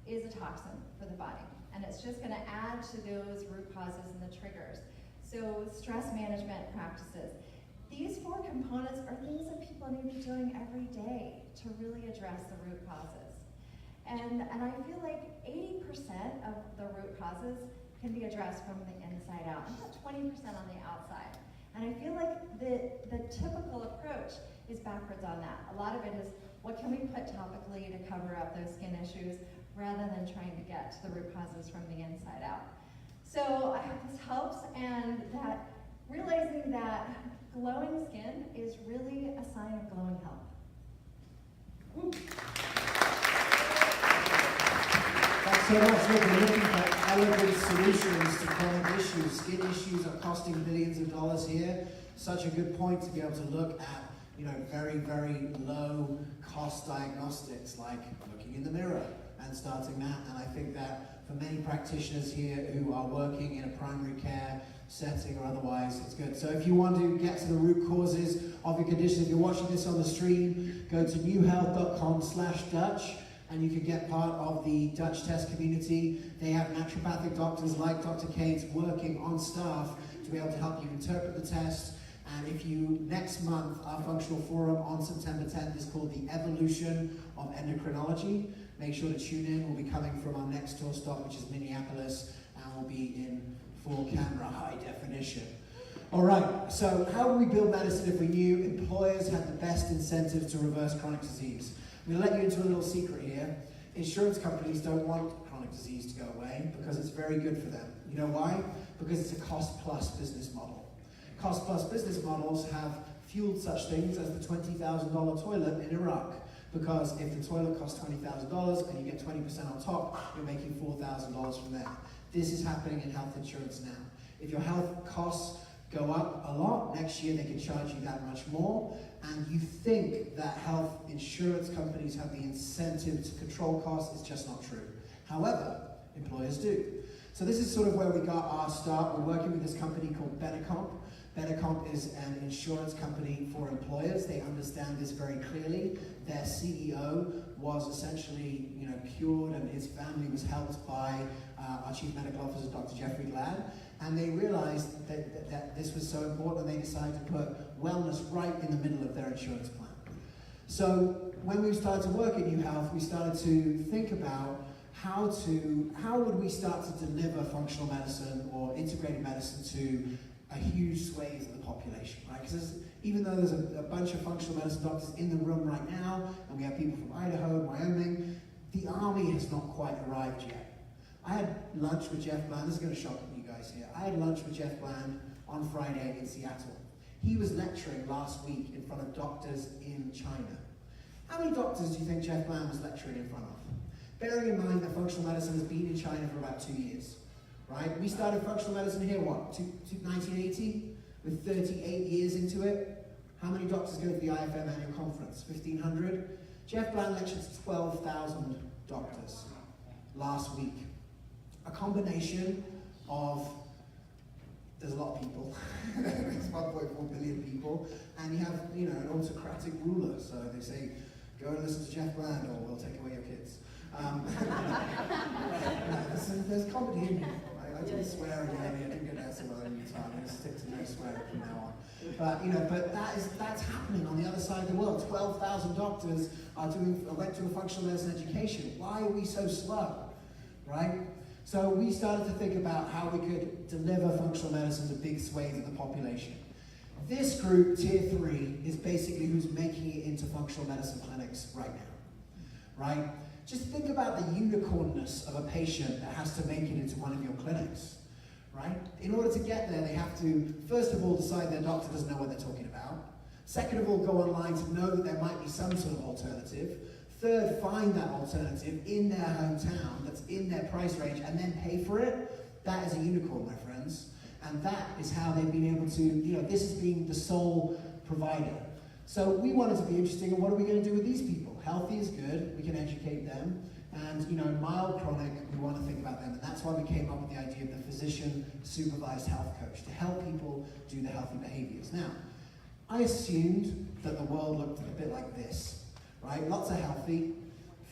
is a toxin for the body, and it's just going to add to those root causes and the triggers. So stress management practices. These 4 components are things that people need to be doing every day to really address the root causes. And I feel like 80% of the root causes can be addressed from the inside out, and about 20% on the outside. And I feel like the typical approach is backwards on that. A lot of it is, what can we put topically to cover up those skin issues, rather than trying to get to the root causes from the inside out. So I hope this helps, and that realizing that glowing skin is really a sign of glowing health. Woo. Thanks so much. Look, we're looking for elegant solutions to chronic issues. Skin issues are costing billions of dollars here. Such a good point to be able to look at, very, very low cost diagnostics, like looking in the mirror and starting that. And I think that for many practitioners here who are working in a primary care setting or otherwise, it's good. So if you want to get to the root causes of your condition, if you're watching this on the stream, go to newhealth.com/Dutch. And you can get part of the Dutch test community. They have naturopathic doctors like Dr. Cates working on staff to be able to help you interpret the test. And if you, next month, our functional forum on September 10th is called The Evolution of Endocrinology. Make sure to tune in. We'll be coming from our next tour stop, which is Minneapolis, and we'll be in full camera, high definition. All right, so how do we build medicine if we knew employers had the best incentive to reverse chronic disease? I'm going to let you into a little secret here. Insurance companies don't want chronic disease to go away because it's very good for them. You know why? Because it's a cost-plus business model. Cost-plus business models have fueled such things as the $20,000 toilet in Iraq. Because if the toilet costs $20,000 and you get 20% on top, you're making $4,000 from there. This is happening in health insurance now. If your health costs go up a lot, next year they can charge you that much more, and you think that health insurance companies have the incentive to control costs. It's just not true. However, employers do. So this is sort of where we got our start. We're working with this company called Benecomp. Benecomp is an insurance company for employers. They understand this very clearly. Their CEO was essentially, cured, and his family was helped by our Chief Medical Officer, Dr. Jeffrey Glad. And they realized that this was so important, and they decided to put wellness right in the middle of their insurance plan. So when we started to work at New Health, we started to think about how would we start to deliver functional medicine or integrated medicine to a huge swathe of the population, right? Because even though there's a bunch of functional medicine doctors in the room right now, and we have people from Idaho, Wyoming, the army has not quite arrived yet. I had lunch with Jeff Bland. This is going to shock you guys here. I had lunch with Jeff Bland on Friday in Seattle. He was lecturing last week in front of doctors in China. How many doctors do you think Jeff Bland was lecturing in front of? Bearing in mind that functional medicine has been in China for about 2 years, right? We started functional medicine here, 1980? With 38 years into it. How many doctors go to the IFM annual conference? 1,500? Jeff Bland lectured to 12,000 doctors last week. A combination of, there's a lot of people, there's 1.4 billion people, and you have, an autocratic ruler, so they say, go and listen to Jeff Bland or we'll take away your kids. There's comedy in here. I didn't swear again, I didn't get SML any time, I'm going to stick to no swearing from now on. But that's happening on the other side of the world. 12,000 doctors went to a functional medicine education. Why are we so slow, right? So we started to think about how we could deliver functional medicine to big swathes of the population. This group, Tier 3, is basically who's making it into functional medicine clinics right now, right? Just think about the unicornness of a patient that has to make it into one of your clinics, right? In order to get there, they have to, first of all, decide their doctor doesn't know what they're talking about. Second of all, go online to know that there might be some sort of alternative. Third, find that alternative in their hometown that's in their price range and then pay for it. That is a unicorn, my friends. And that is how they've been able to, this is being the sole provider. So we wanted to be interesting in what are we going to do with these people? Healthy is good, we can educate them. And mild chronic, we want to think about them. And that's why we came up with the idea of the physician supervised health coach, to help people do the healthy behaviors. Now, I assumed that the world looked a bit like this, right? Lots of healthy,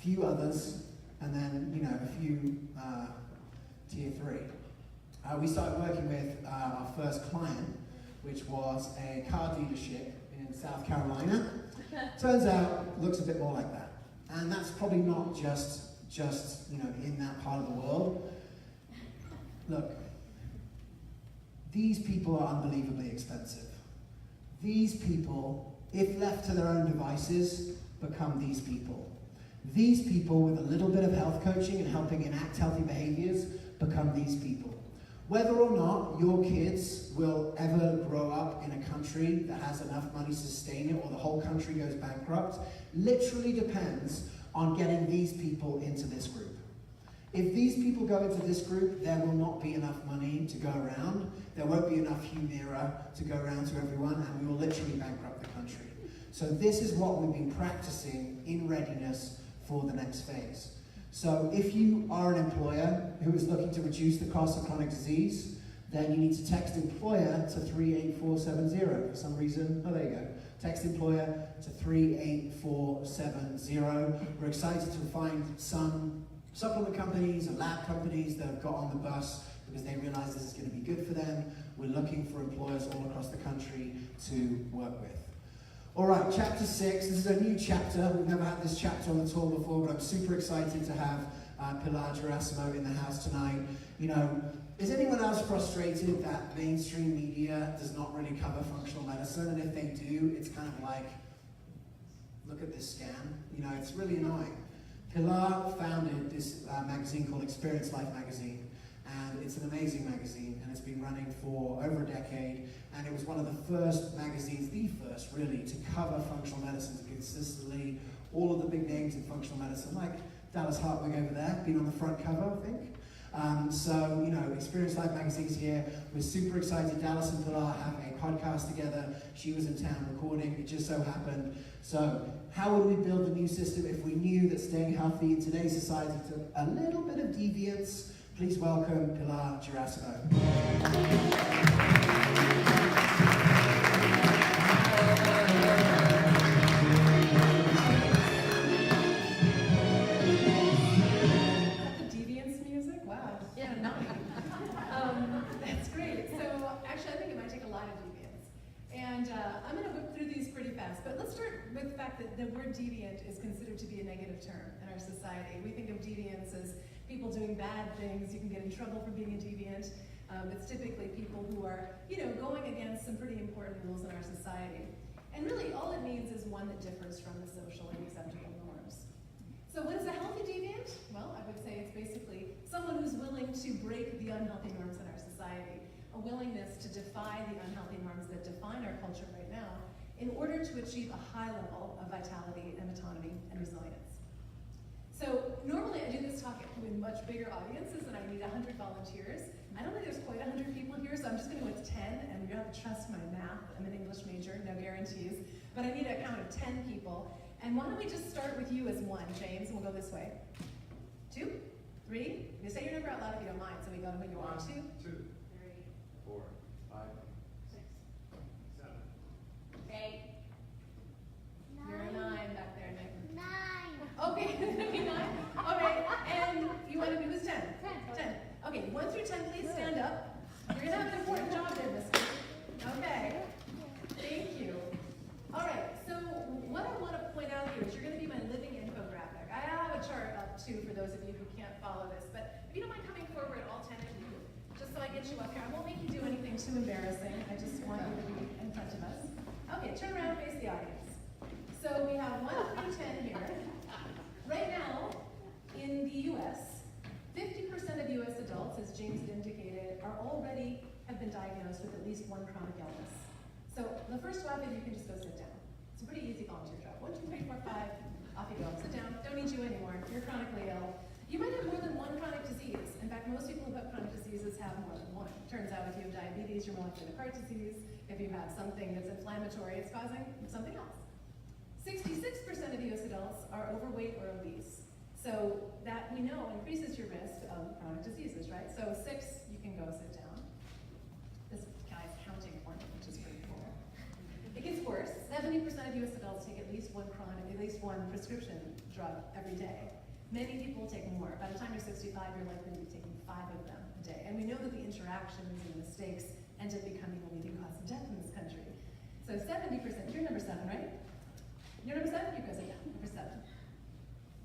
few others, and then a few tier 3. We started working with our first client, which was a car dealership in South Carolina. Turns out, looks a bit more like that. And that's probably not just in that part of the world. Look, these people are unbelievably expensive. These people, if left to their own devices, become these people. These people, with a little bit of health coaching and helping enact healthy behaviors, become these people. Whether or not your kids will ever grow up in a country that has enough money to sustain it, or the whole country goes bankrupt, literally depends on getting these people into this group. If these people go into this group, there will not be enough money to go around. There won't be enough Humira to go around to everyone, and we will literally bankrupt the country. So this is what we've been practicing in readiness for the next phase. So if you are an employer who is looking to reduce the cost of chronic disease, then you need to text employer to 38470. For some reason, oh, there you go. Text employer to 38470. We're excited to find some supplement companies and lab companies that have got on the bus because they realize this is going to be good for them. We're looking for employers all across the country to work with. All right, chapter 6. This is a new chapter. We've never had this chapter on the tour before, but I'm super excited to have Pilar Gerasimo in the house tonight. Is anyone else frustrated that mainstream media does not really cover functional medicine? And if they do, it's kind of like, look at this scan. It's really annoying. Pilar founded this magazine called Experience Life Magazine. And it's an amazing magazine, and it's been running for over a decade, and it was one of the first magazines, the first really, to cover functional medicine consistently. All of the big names in functional medicine, like Dallas Hartwig over there, been on the front cover, I think. Experience Life Magazine's here. We're super excited. Dallas and Pilar have a podcast together. She was in town recording. It just so happened. So, how would we build a new system if we knew that staying healthy in today's society took a little bit of deviance? Please welcome Pilar Gerasimo. The deviance music? Wow. Yeah, that's great. So actually, I think it might take a lot of deviance. And I'm going to whip through these pretty fast. But let's start with the fact that the word deviant is considered to be a negative term in our society. We think of deviance as people doing bad things. You can get in trouble for being a deviant. It's typically people who are, going against some pretty important rules in our society. And really, all it means is one that differs from the socially acceptable norms. So what is a healthy deviant? Well, I would say it's basically someone who's willing to break the unhealthy norms in our society, a willingness to defy the unhealthy norms that define our culture right now in order to achieve a high level of vitality and autonomy and resilience. So normally I do this talk with much bigger audiences and I need 100 volunteers. I don't think there's quite 100 people here, so I'm just going to go with 10, and you're going to have to trust my math. I'm an English major, no guarantees. But I need a count of 10 people. And why don't we just start with you as 1, James, and we'll go this way. 2, 3, you say your number out loud if you don't mind, so we go to who you want. 2, 2, 3, 4, 5, 6, 7, 8. You're a 9 back there, Nick. 9. Okay, 9. Okay, and you want to do who's 10? 10. Okay, 1 through 10, please stand up. You're gonna have an important job there, Miss. Okay. Thank you. All right. So what I want to point out here is you're going to be my living infographic. I have a chart up too for those of you who can't follow this, but if you don't mind coming forward, all 10 of you, just so I get you up here. I won't make you do anything too embarrassing. I just want you to be in front of us. Okay, turn around and face the audience. So we have 1 through 10 here. Right now, in the U.S., 50% of U.S. adults, as James had indicated, have been diagnosed with at least 1 chronic illness. So the first 12 of you can just go sit down. It's a pretty easy volunteer job. 1, 2, 3, 4, 5, off you go. Sit down. Don't need you anymore. You're chronically ill. You might have more than 1 chronic disease. In fact, most people who have chronic diseases have more than 1. Turns out if you have diabetes, you're more likely to have heart disease. If you have something that's inflammatory, it's causing something else. 66% of U.S. adults are overweight or obese. So that, we know, increases your risk of chronic diseases, right? So 6, you can go sit down. This guy's counting for me, which is pretty cool. It gets worse. 70% of U.S. adults take at least one prescription drug every day. Many people take more. By the time you're 65, you're likely to be taking 5 of them a day. And we know that the interactions and the mistakes end up becoming the leading cause of death in this country. So 70%, you're number 7, right? You're number 7? You guys are number 7.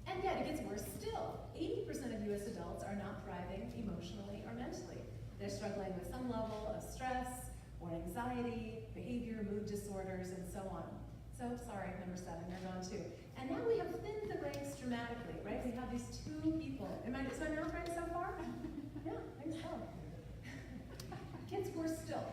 And yet it gets worse still. 80% of US adults are not thriving emotionally or mentally. They're struggling with some level of stress or anxiety, behavior, mood disorders, and so on. So, sorry, number 7, you're gone too. And now we have thinned the ranks dramatically, right? We have these 2 people. Is my math right so far? Yeah, I think so. Gets worse still.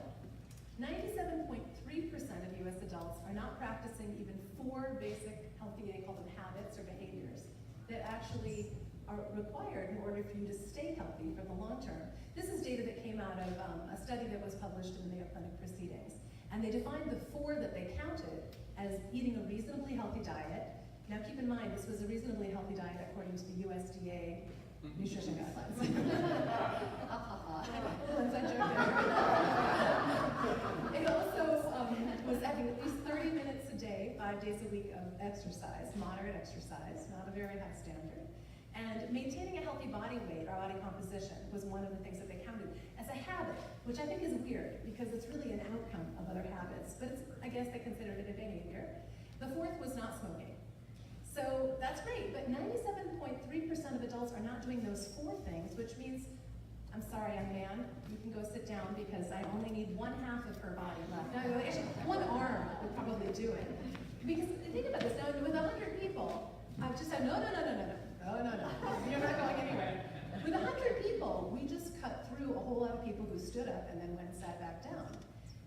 97.3% of US adults are not practicing even 4 basic healthy, they call them habits or behaviors, that actually are required in order for you to stay healthy for the long term. This is data that came out of a study that was published in the Mayo Clinic Proceedings. And they defined the 4 that they counted as eating a reasonably healthy diet. Now keep in mind, this was a reasonably healthy diet according to the USDA nutrition guidelines. Inside joke there. It also was having at least 30 minutes a day, 5 days a week of exercise, moderate exercise, not a very high standard. And maintaining a healthy body weight or body composition was one of the things that they counted as a habit, which I think is weird because it's really an outcome of other habits, but it's, I guess they considered it a behavior. The 4th was not smoking. So that's great, but 97.3% of adults are not doing those 4 things, which means, I'm sorry, young man, you can go sit down because I only need 1/2 of her body left. No, actually, 1 arm would probably do it. Because think about this, now with 100 people, I've just said, no, you're not going anywhere. With 100 people, we just cut through a whole lot of people who stood up and then went and sat back down.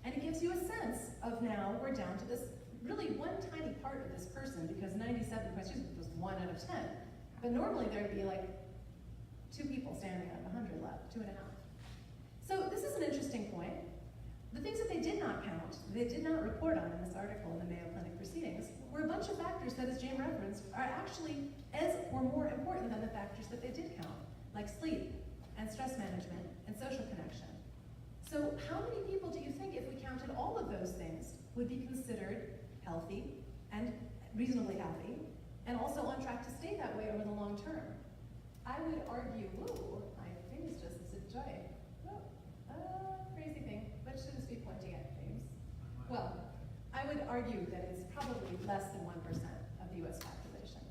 And it gives you a sense of now we're down to this really one tiny part of this person, because 97 questions was 1 out of 10. But normally there'd be like 2 people standing out of 100 left, 2.5. So this is an interesting point. The things that they did not count, they did not report on in this article in the Mayo Clinic Proceedings, were a bunch of factors that, as Jane referenced, are actually as or more important than the factors that they did count, like sleep and stress management and social connection. So how many people do you think, if we counted all of those things, would be considered healthy and reasonably healthy, and also on track to stay that way over the long term? I would argue, whoa, my thing is just a joy. Crazy thing. What should this be pointing at, James? Well, I would argue that it's probably less than 1% of the US population.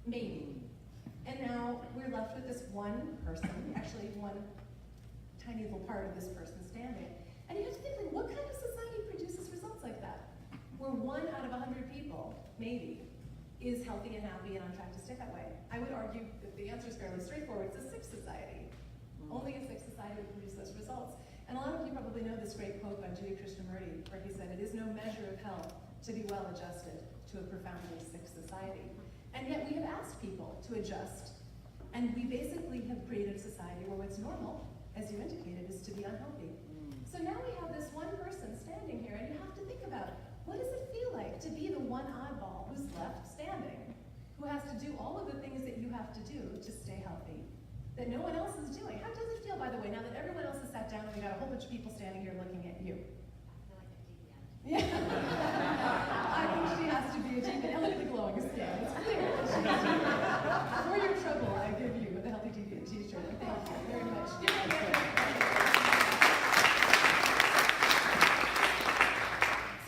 Maybe. And now we're left with this one person, actually one tiny little part of this person standing. And you have to think, like, what kind of society produces results like that? Where 1 out of 100 people, maybe, is healthy and happy and on track to stay that way. I would argue that the answer is fairly straightforward. It's a sick society. Only a sick society would produce those results. And a lot of you probably know this great quote by Judy Krishnamurti, where he said, "It is no measure of health to be well adjusted to a profoundly sick society." And yet we have asked people to adjust, and we basically have created a society where what's normal, as you indicated, is to be unhealthy. So now we have this one person standing here, and you have to think about, what does it feel like to be the one oddball who's left standing, who has to do all of the things that you have to do to stay healthy, that no one else is doing? How does it feel, by the way, now that everyone else has sat down and we got a whole bunch of people standing here looking at you? Yeah. I think she has to be a deviant. And look at the glowing skin. It's clear that she has to be. For your trouble, I give you a Healthy Deviant t-shirt. Thank you very much.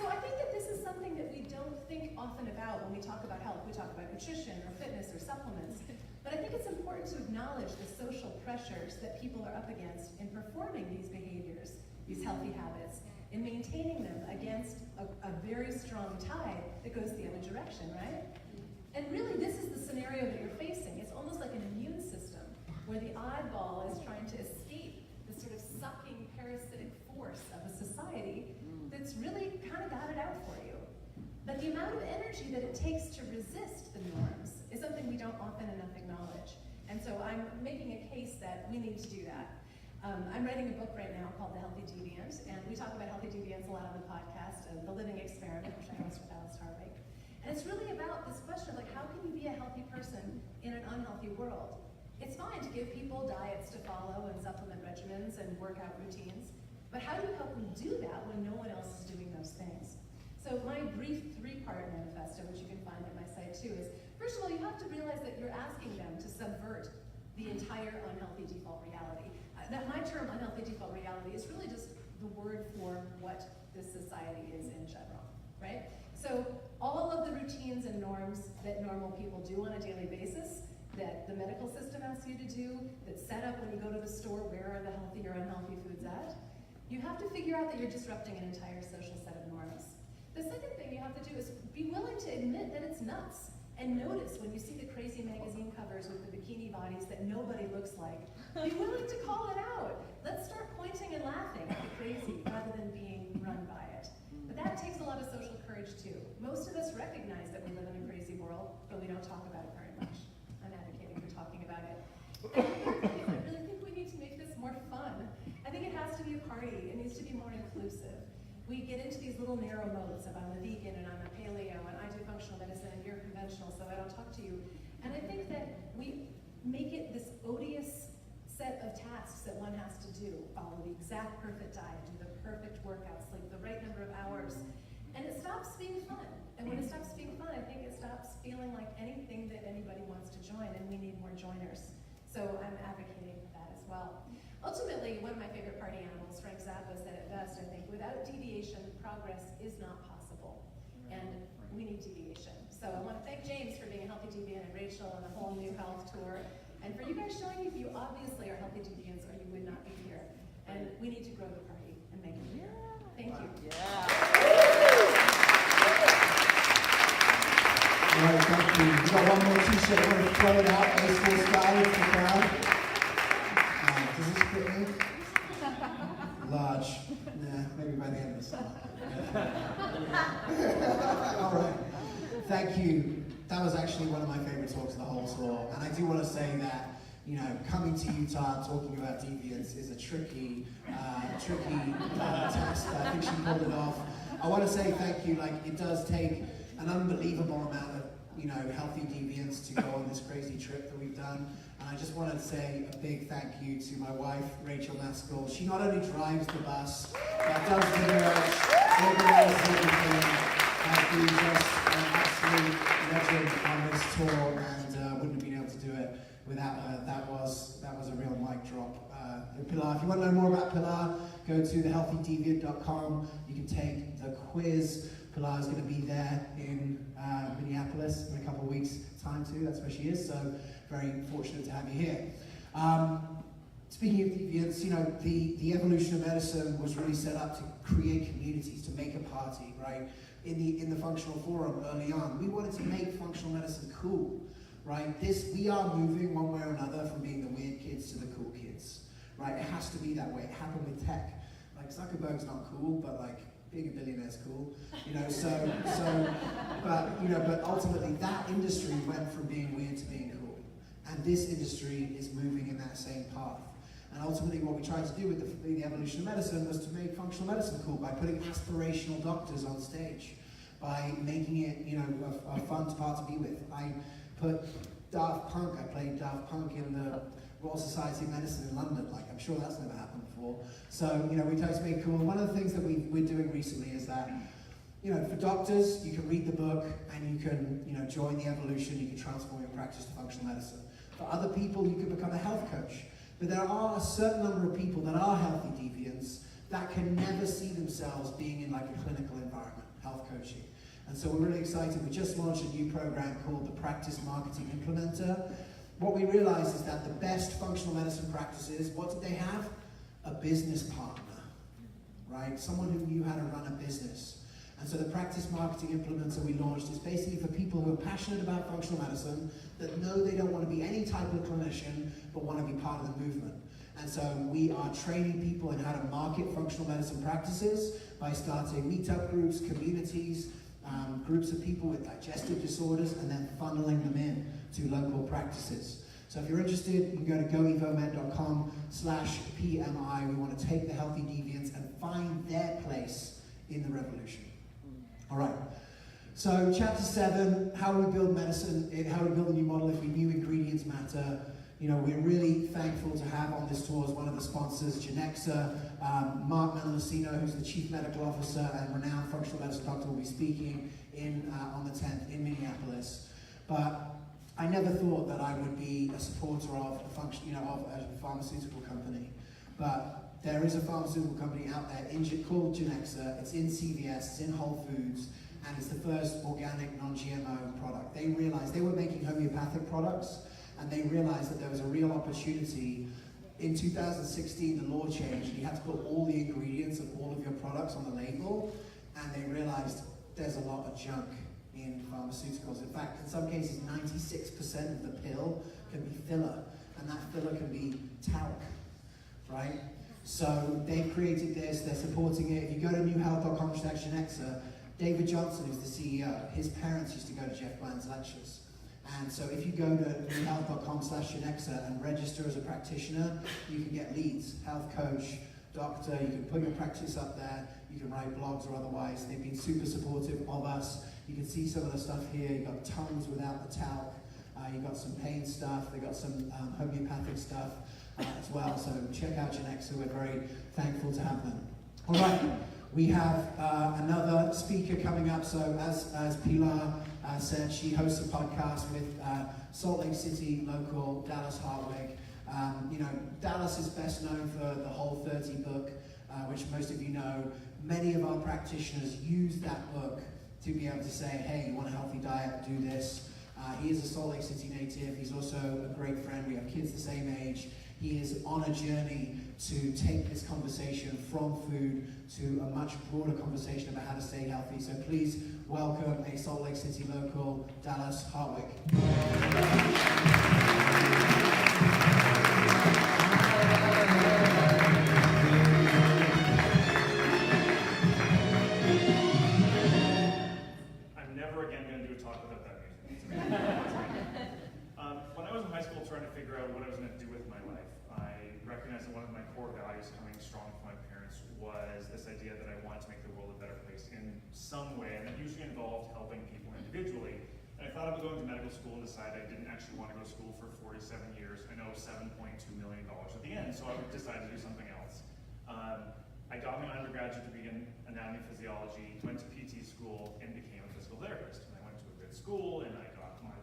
So I think that this is something that we don't think often about when we talk about health. We talk about nutrition or fitness or supplements. But I think it's important to acknowledge the social pressures that people are up against in performing these behaviors, these healthy habits, in maintaining them against a very strong tide that goes the other direction, right? And really, this is the scenario that you're facing. It's almost like an immune system, where the oddball is trying to escape the sort of sucking parasitic force of a society that's really kind of got it out for you. But the amount of energy that it takes to resist the norms is something we don't often enough acknowledge. And so I'm making a case that we need to do that. I'm writing a book right now called The Healthy Deviant, and we talk about healthy deviance a lot on the podcast, The Living Experiment, which I host with Alice Harvey. And it's really about this question of, like, how can you be a healthy person in an unhealthy world? It's fine to give people diets to follow and supplement regimens and workout routines, but how do you help them do that when no one else is doing those things? So my brief 3-part manifesto, which you can find at my site too, is First of all, you have to realize that you're asking them to subvert the entire unhealthy default reality. That my term unhealthy default reality is really just the word for what this society is in general, right? So all of the routines and norms that normal people do on a daily basis, that the medical system asks you to do, that's set up when you go to the store, where are the healthy or unhealthy foods at, you have to figure out that you're disrupting an entire social set of norms. The second thing you have to do is be willing to admit that it's nuts. And notice when you see the crazy magazine covers with the bikini bodies that nobody looks like, be willing to call it out. Let's start pointing and laughing at the crazy rather than being run by it. But that takes a lot of social courage too. Most of us recognize that we live in a crazy world, but we don't talk about it very much. I'm advocating for talking about it. And I really think we need to make this more fun. I think it has to be a party. It needs to be more inclusive. We get into these little narrow modes of I'm a vegan and I'm a paleo and I do functional medicine and you're conventional, so I don't talk to you. And I think that we make it this odious set of tasks that one has to do. Follow the exact perfect diet, do the perfect workout, sleep the right number of hours. And it stops being fun. And when it stops being fun, I think it stops feeling like anything that anybody wants to join, and we need more joiners. So I'm advocating for that as well. Ultimately, one of my favorite party animals, Frank Zappa, said it best, I think, without deviation, progress is not possible. And we need deviation. So I want to thank James for being a healthy deviant and Rachel on the whole new health tour. And for you guys showing you obviously are healthy deviants or you would not be here. And we need to grow the party and make it bigger. Thank you. All right, thank you. We've got one more t-shirt. We're going to throw it out. Baseball style for the crowd. Does this fit me? Large. Nah, maybe by the end of the summer. All right. Thank you. That was actually one of my favorite talks of the whole tour. And I do want to say that, you know, coming to Utah talking about deviance is a tricky task. I think she pulled it off. I want to say thank you. Like, it does take an unbelievable amount of, you know, healthy deviance to go on this crazy trip that we've done. And I just wanted to say a big thank you to my wife, Rachel Maskell. She not only drives the bus, but does the merch, organizes everything, has been just an absolute legend on this tour, and wouldn't have been able to do it without her. That was a real mic drop. Pilar, if you want to know more about Pilar, go to thehealthydeviant.com. You can take the quiz. Pilar is going to be there in Minneapolis in a couple of weeks' time too. That's where she is, so very fortunate to have you here. Speaking of deviance, you know, the evolution of medicine was really set up to create communities, to make a party, right? In the functional forum early on, we wanted to make functional medicine cool, right? We are moving one way or another from being the weird kids to the cool kids, right? It has to be that way. It happened with tech. Like, Zuckerberg's not cool, but like, being a billionaire's cool, you know, but ultimately that industry went from being weird to being cool. And this industry is moving in that same path. And ultimately what we tried to do with the evolution of medicine was to make functional medicine cool by putting aspirational doctors on stage, by making it, you know, a fun part to be with. I put Daft Punk, I played Daft Punk in the Royal Society of Medicine in London. Like, I'm sure that's never happened before. So, you know, we tried to make it cool. And one of the things that we're doing recently is that, you know, for doctors, you can read the book and you can, you know, join the evolution, you can transform your practice to functional medicine. For other people, you can become a health coach. But there are a certain number of people that are healthy deviants that can never see themselves being in like a clinical environment, health coaching. And so we're really excited. We just launched a new program called the Practice Marketing Implementer. What we realized is that the best functional medicine practices, what did they have? A business partner, right? Someone who knew how to run a business. And so the Practice Marketing Implementer we launched is basically for people who are passionate about functional medicine, that know they don't want to be any type of clinician, but want to be part of the movement. And so we are training people in how to market functional medicine practices by starting meetup groups, communities, groups of people with digestive disorders, and then funneling them in to local practices. So if you're interested, you can go to goevomed.com/PMI. We want to take the healthy deviants and find their place in the revolution. All right. So chapter 7, how we build medicine, how we build a new model if we knew ingredients matter. You know, we're really thankful to have on this tour as one of the sponsors, Genexa. Mark Mendelacino, who's the Chief Medical Officer and renowned functional medicine doctor, will be speaking on the 10th in Minneapolis. But I never thought that I would be a supporter of a function, of a pharmaceutical company. But there is a pharmaceutical company out there called Genexa. It's in CVS, it's in Whole Foods, and it's the first organic non-GMO product. They realized they were making homeopathic products, and they realized that there was a real opportunity. In 2016, the law changed, and you had to put all the ingredients of all of your products on the label, and they realized there's a lot of junk in pharmaceuticals. In fact, in some cases, 96% of the pill can be filler, and that filler can be talc, right? So they've created this, they're supporting it. If you go to newhealth.com/Genexa, David Johnson is the CEO. His parents used to go to Jeff Bland's lectures. And so if you go to newhealth.com/Genexa and register as a practitioner, you can get leads, health coach, doctor, you can put your practice up there, you can write blogs or otherwise. They've been super supportive of us. You can see some of the stuff here. You've got tongues without the talc. You've got some pain stuff. They've got some homeopathic stuff as well. So check out Genexa. We're very thankful to have them. All right, we have another speaker coming up. So as Pilar said, she hosts a podcast with Salt Lake City local Dallas Hartwig. Dallas is best known for the Whole30 book, which most of you know. Many of our practitioners use that book to be able to say, hey, you want a healthy diet, do this. He is a Salt Lake City native. He's also a great friend. We have kids the same age. He is on a journey to take this conversation from food to a much broader conversation about how to stay healthy. So please welcome a Salt Lake City local, Dallas Hartwig. I'm never again going to do a talk without that music. When I was in high school trying to figure out what I was going to do with my life, I recognized that one of my core values coming strong from my parents was this idea that I wanted to make the world a better place in some way, and that usually involved helping people individually. And I thought about going to medical school and decided I didn't actually want to go to school for 47 years. I know $7.2 million at the end, so I decided to do something else. I got my undergraduate degree in anatomy and physiology, went to PT school, and became a physical therapist. And I went to a good school, and I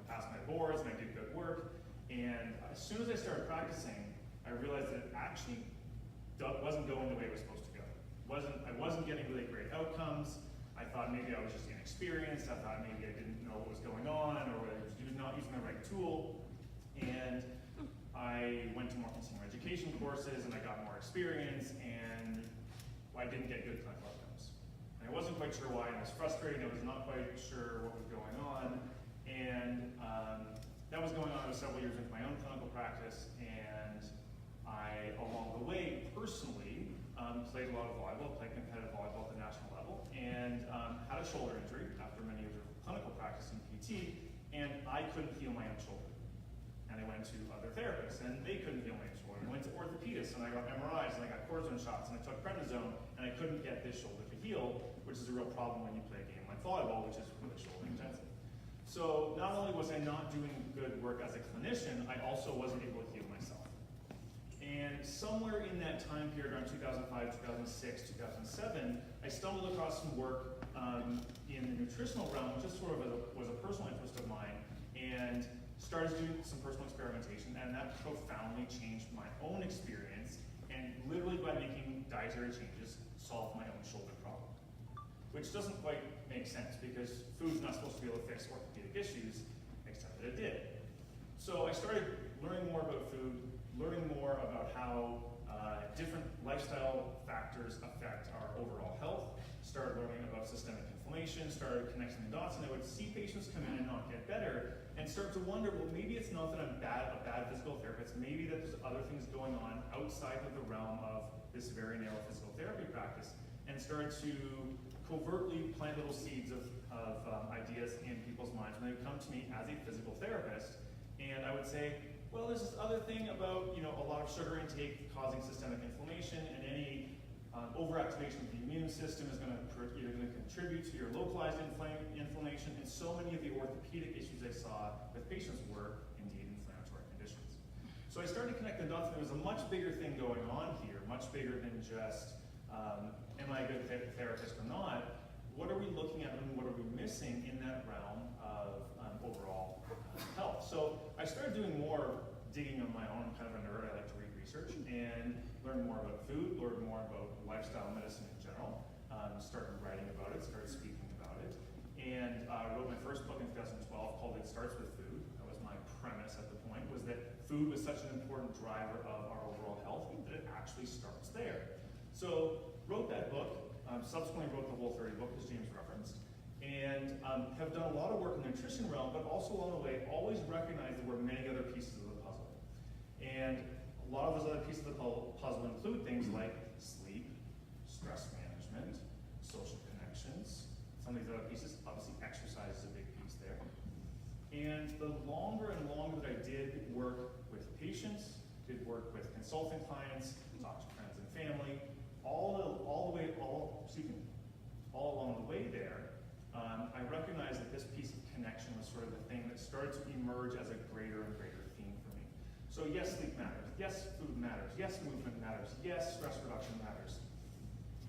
passed my boards, and I did good work. And as soon as I started practicing, I realized that it actually wasn't going the way it was supposed to go. I wasn't getting really great outcomes. I thought maybe I was just inexperienced. I thought maybe I didn't know what was going on, or I was not using the right tool. And I went to more continuing education courses, and I got more experience, and I didn't get good clinical outcomes. And I wasn't quite sure why, and I was frustrated. I was not quite sure what was going on. And that was going on. I was several years into my own clinical practice, and I, along the way, personally, played a lot of volleyball, played competitive volleyball at the national level, and had a shoulder injury after many years of clinical practice in PT, and I couldn't heal my own shoulder. And I went to other therapists, and they couldn't heal my own shoulder. I went to orthopedists, and I got MRIs, and I got cortisone shots, and I took prednisone, and I couldn't get this shoulder to heal, which is a real problem when you play a game like volleyball, which is really shoulder intensive. So not only was I not doing good work as a clinician, I also wasn't able to heal myself. And somewhere in that time period, around 2005, 2006, 2007, I stumbled across some work in the nutritional realm, which just sort of was a personal interest of mine, and started to do some personal experimentation, and that profoundly changed my own experience, and literally by making dietary changes, solved my own shoulder problem. Which doesn't quite make sense, because food's not supposed to be able to fix orthopedic issues, except that it did. So I started learning more about food, learning more about how different lifestyle factors affect our overall health, started learning about systemic inflammation, started connecting the dots, and I would see patients come in and not get better, and start to wonder, well, maybe it's not that I'm a bad physical therapist, maybe that there's other things going on outside of the realm of this very narrow physical therapy practice, and started to covertly plant little seeds of ideas in people's minds when they would come to me as a physical therapist, and I would say, well, there's this other thing about a lot of sugar intake causing systemic inflammation, and any overactivation of the immune system is going to contribute to your localized inflammation, and so many of the orthopedic issues I saw with patients were indeed inflammatory conditions. So I started to connect the dots, and there was a much bigger thing going on here, much bigger than just am I a good therapist or not. what are we looking at and what are we missing in that realm of overall health? So I started doing more digging on my own. I'm kind of a nerd. I like to read research and learn more about food, learn more about lifestyle medicine in general. Started writing about it, started speaking about it, and wrote my first book in 2012 called It Starts With Food. That was my premise at the point, was that food was such an important driver of our overall health that it actually starts there. So wrote that book, subsequently wrote the Whole 30 book, as James referenced, and have done a lot of work in the nutrition realm, but also along the way always recognized there were many other pieces of the puzzle. And a lot of those other pieces of the puzzle include things like sleep, stress management, social connections. Some of these other pieces, obviously exercise is a big piece there. And the longer and longer that I did work with patients, did work with consulting clients, talked to friends and family, all along the way there, I recognized that this piece of connection was sort of the thing that started to emerge as a greater and greater theme for me. So yes, sleep matters. Yes, food matters. Yes, movement matters. Yes, stress reduction matters.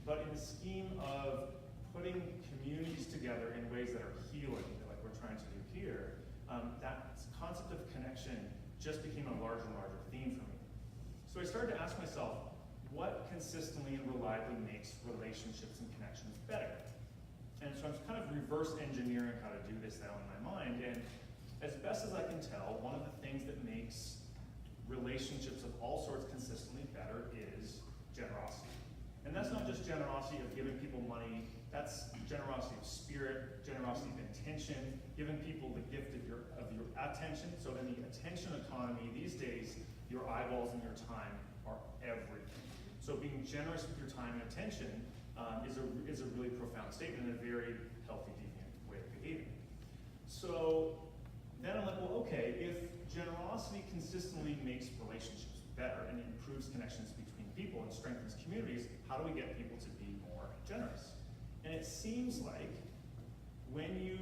But in the scheme of putting communities together in ways that are healing, like we're trying to do here, that concept of connection just became a larger and larger theme for me. So I started to ask myself, what consistently and reliably makes relationships and connections better? And so I'm kind of reverse engineering how to do this now in my mind, and as best as I can tell, one of the things that makes relationships of all sorts consistently better is generosity. And that's not just generosity of giving people money, that's generosity of spirit, generosity of intention, giving people the gift of your attention. So in the attention economy these days, your eyeballs and your time are everything. So being generous with your time and attention is a really profound statement and a very healthy, deviant way of behaving. So then I'm like, well, okay, if generosity consistently makes relationships better and improves connections between people and strengthens communities, how do we get people to be more generous? And it seems like when you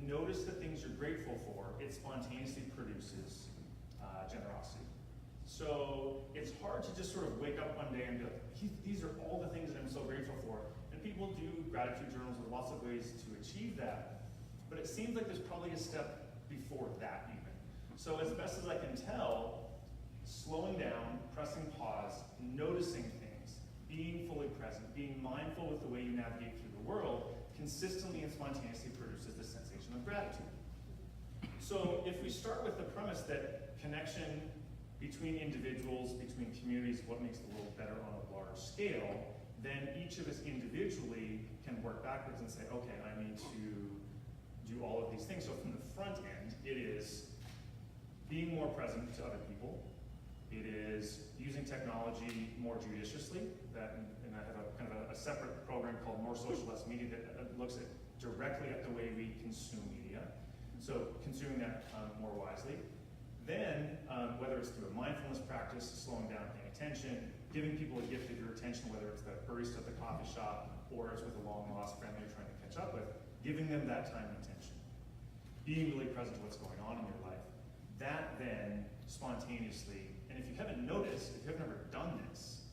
notice the things you're grateful for, it spontaneously produces generosity. So it's hard to just sort of wake up one day and be like, these are all the things that I'm so grateful for. And people do gratitude journals with lots of ways to achieve that. But it seems like there's probably a step before that even. So as best as I can tell, slowing down, pressing pause, noticing things, being fully present, being mindful with the way you navigate through the world, consistently and spontaneously produces the sensation of gratitude. So if we start with the premise that connection between individuals, between communities, what makes the world better on a large scale, then each of us individually can work backwards and say, okay, I need to do all of these things. So from the front end, it is being more present to other people. It is using technology more judiciously. And I have a kind of a separate program called More Social, Less Media that looks directly at the way we consume media. So consuming that more wisely. Then, whether it's through a mindfulness practice, slowing down, paying attention, giving people a gift of your attention, whether it's the barista at the coffee shop or it's with a long-lost friend you're trying to catch up with, giving them that time and attention. Being really present to what's going on in your life. That then, spontaneously, and if you haven't noticed, if you've never done this,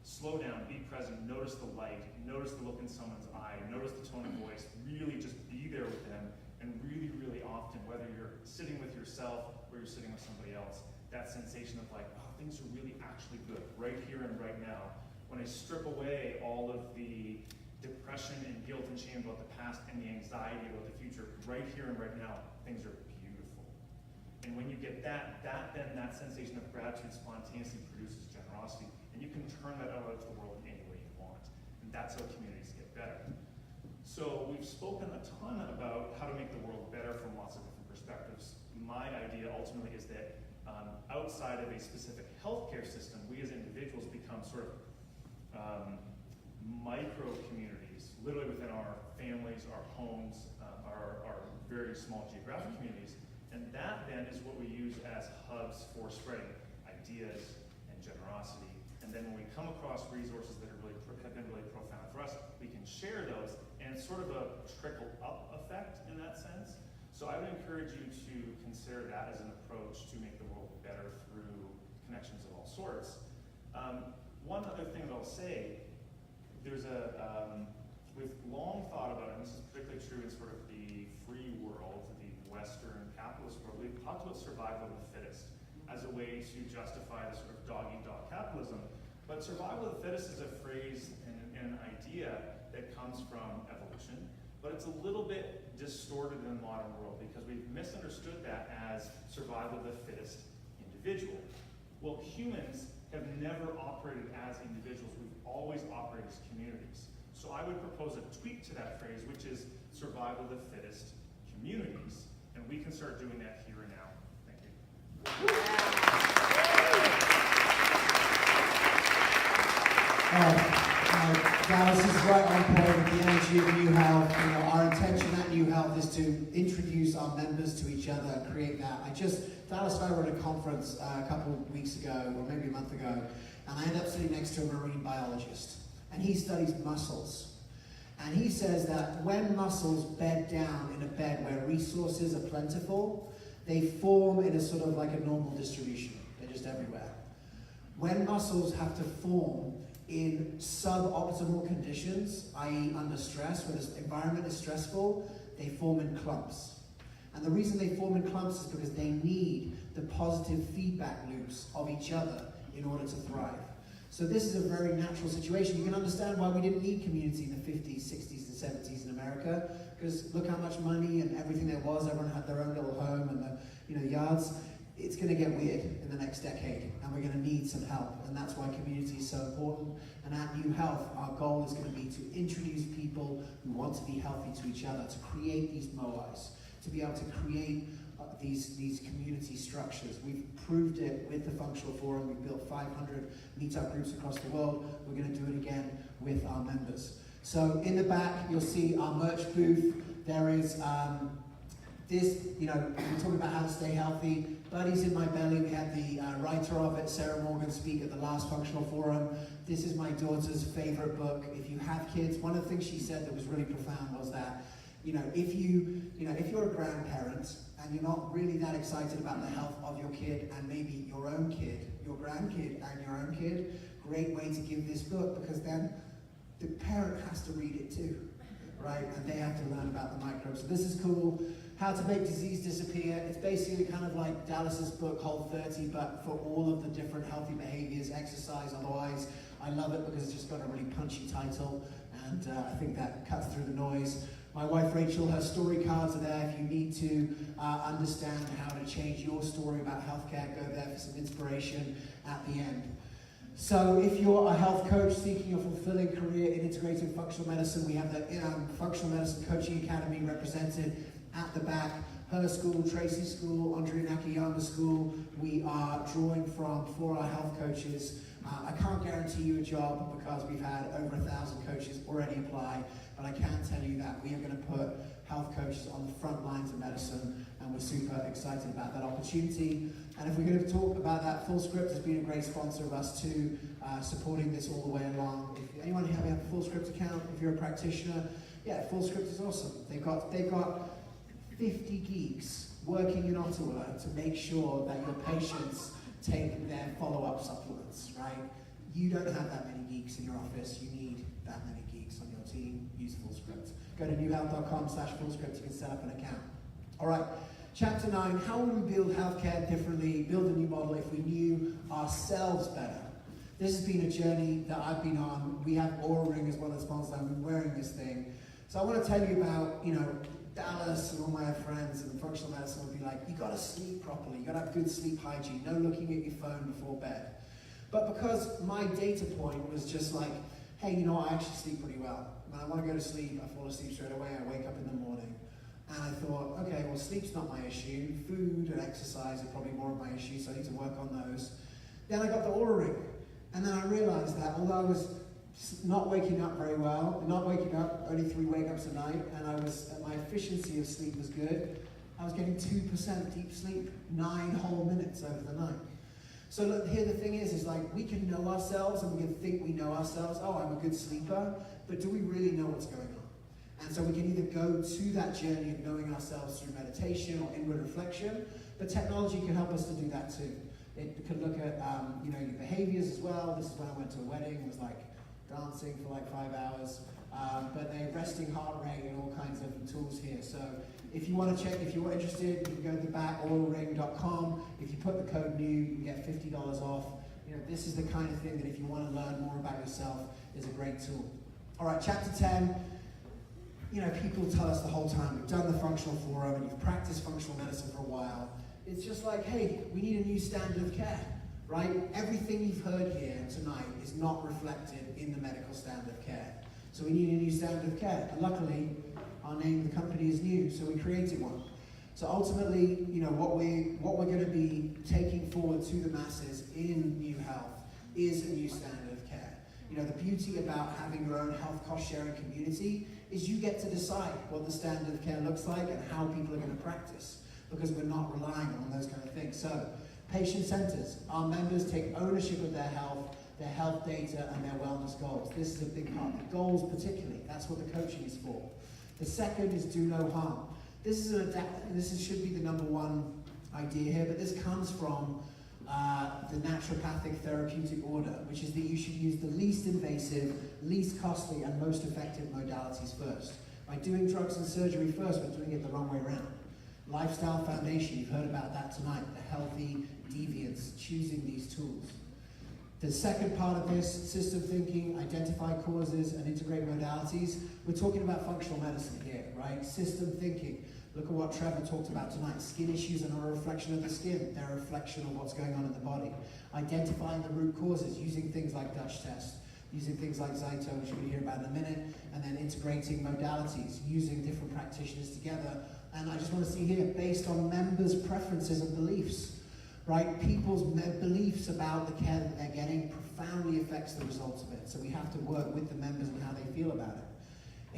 slow down, be present, notice the light, notice the look in someone's eye, notice the tone of voice, really just be there with them, and really, really often, whether you're sitting with yourself or you're sitting with somebody else, that sensation of like, oh, things are really actually good, right here and right now. When I strip away all of the depression and guilt and shame about the past and the anxiety about the future, right here and right now, things are beautiful. And when you get that sensation of gratitude spontaneously produces generosity, and you can turn that out into the world in any way you want. And that's how communities get better. So we've spoken a ton about how to make the world better from lots of different perspectives. My idea ultimately is that outside of a specific healthcare system, we as individuals become sort of micro communities, literally within our families, our homes, our very small geographic communities. And that then is what we use as hubs for spreading ideas and generosity. And then when we come across resources that have been really profound for us, we can share those, and it's sort of a trickle-up effect in that sense. So I would encourage you to consider that as an approach to make the world better through connections of all sorts. One other thing that I'll say, there's a we've long thought about, and this is particularly true in sort of the free world, the Western capitalist world, we've talked about survival of the fittest as a way to justify the sort of dog-eat-dog capitalism. But survival of the fittest is a phrase and an idea that comes from evolution, but it's a little bit distorted in the modern world because we've misunderstood that as survival of the fittest individual. Well, humans have never operated as individuals. We've always operated as communities. So I would propose a tweak to that phrase, which is survival of the fittest communities. And we can start doing that here and now. Thank you. Dallas is right on point with the energy of New Health. You know, our intention at New Health is to introduce our members to each other and create that. Dallas and I were at a conference a couple of weeks ago, or maybe a month ago, and I ended up sitting next to a marine biologist, and he studies mussels. And he says that when mussels bed down in a bed where resources are plentiful, they form in a sort of like a normal distribution. They're just everywhere. When mussels have to form in suboptimal conditions, i.e. under stress, where the environment is stressful, they form in clumps. And the reason they form in clumps is because they need the positive feedback loops of each other in order to thrive. So this is a very natural situation. You can understand why we didn't need community in the 50s, 60s, and 70s in America, because look how much money and everything there was. Everyone had their own little home and the yards. It's going to get weird in the next decade, and we're going to need some help, and that's why community is so important. And at New Health, our goal is going to be to introduce people who want to be healthy to each other, to create these MOIs, to be able to create these community structures. We've proved it with the Functional Forum. We've built 500 meetup groups across the world. We're going to do it again with our members. So in the back, you'll see our merch booth. There is this, we're talking about how to stay healthy. Buddies in My Belly, we had the writer of it, Sarah Morgan, speak at the last Functional Forum. This is my daughter's favorite book. If you have kids, one of the things she said that was really profound was that, if you're a grandparent and you're not really that excited about the health of your kid and maybe your own kid, your grandkid and your own kid, great way to give this book, because then the parent has to read it too, right? And they have to learn about the microbes. So this is cool. How to Make Disease Disappear. It's basically kind of like Dallas's book, Whole 30, but for all of the different healthy behaviors, exercise, otherwise. I love it because it's just got a really punchy title, and I think that cuts through the noise. My wife Rachel, her story cards are there if you need to understand how to change your story about healthcare. Go there for some inspiration at the end. So if you're a health coach seeking a fulfilling career in integrative functional medicine, we have the Functional Medicine Coaching Academy represented at the back. Her school, Tracy's school, Andrea Nakayama's school, we are drawing from for our health coaches. I can't guarantee you a job because we've had over 1,000 coaches already apply, but I can tell you that we are going to put health coaches on the front lines of medicine, and we're super excited about that opportunity. And if we're going to talk about that, FullScript has been a great sponsor of us too, supporting this all the way along. If anyone have a FullScript account, if you're a practitioner, yeah, FullScript is awesome. They've got 50 geeks working in Ottawa to make sure that your patients take their follow-up supplements, right? You don't have that many geeks in your office. You need that many geeks on your team. Use FullScript. Go to newhealth.com/FullScript. You can set up an account. All right, Chapter 9, how will we build healthcare differently, build a new model if we knew ourselves better? This has been a journey that I've been on. We have Oura Ring as one of the sponsors. I've been wearing this thing. So I want to tell you about, Dallas and all my friends and functional medicine would be like, you got to sleep properly, you got to have good sleep hygiene, no looking at your phone before bed. But because my data point was just like, hey, I actually sleep pretty well. When I want to go to sleep, I fall asleep straight away, I wake up in the morning. And I thought, okay, well, sleep's not my issue, food and exercise are probably more of my issue, so I need to work on those. Then I got the Oura Ring, and then I realized that although I was not waking up very well, not waking up, only 3 wake-ups a night, and my efficiency of sleep was good. I was getting 2% deep sleep, 9 whole minutes over the night. So look, here the thing is like we can know ourselves and we can think we know ourselves. Oh, I'm a good sleeper, but do we really know what's going on? And so we can either go to that journey of knowing ourselves through meditation or inward reflection, but technology can help us to do that too. It can look at your behaviors as well. This is when I went to a wedding. It was like, dancing for like 5 hours, but they're resting heart rate and all kinds of tools here. So if you want to check, if you're interested, you can go to the back, oilring.com. If you put the code NEW, you can get $50 off. You know, this is the kind of thing that if you want to learn more about yourself, is a great tool. All right, chapter 10. You know, people tell us the whole time, we've done the functional forum and you've practiced functional medicine for a while. It's just like, hey, we need a new standard of care, right? Everything you've heard here tonight is not reflected in the medical standard of care. So we need a new standard of care. And luckily, our name of the company is new, so we created one. So ultimately, you know, what we're going to be taking forward to the masses in New Health is a new standard of care. You know, the beauty about having your own health cost sharing community is you get to decide what the standard of care looks like and how people are going to practice, because we're not relying on those kind of things. So, patient centers. Our members take ownership of their health data and their wellness goals. This is a big part. The goals particularly, that's what the coaching is for. The second is do no harm. This should be the number one idea here, but this comes from the naturopathic therapeutic order, which is that you should use the least invasive, least costly, and most effective modalities first. By doing drugs and surgery first, we're doing it the wrong way around. Lifestyle foundation, you've heard about that tonight, the healthy deviance, choosing these tools. The second part of this, system thinking, identify causes, and integrate modalities. We're talking about functional medicine here, right? System thinking. Look at what Trevor talked about tonight. Skin issues are not a reflection of the skin. They're a reflection of what's going on in the body. Identifying the root causes, using things like Dutch test, using things like Zyto, which we'll hear about in a minute, and then integrating modalities, using different practitioners together. And I just want to see here, based on members' preferences and beliefs, right? People's beliefs about the care that they're getting profoundly affects the results of it. So we have to work with the members and how they feel about it.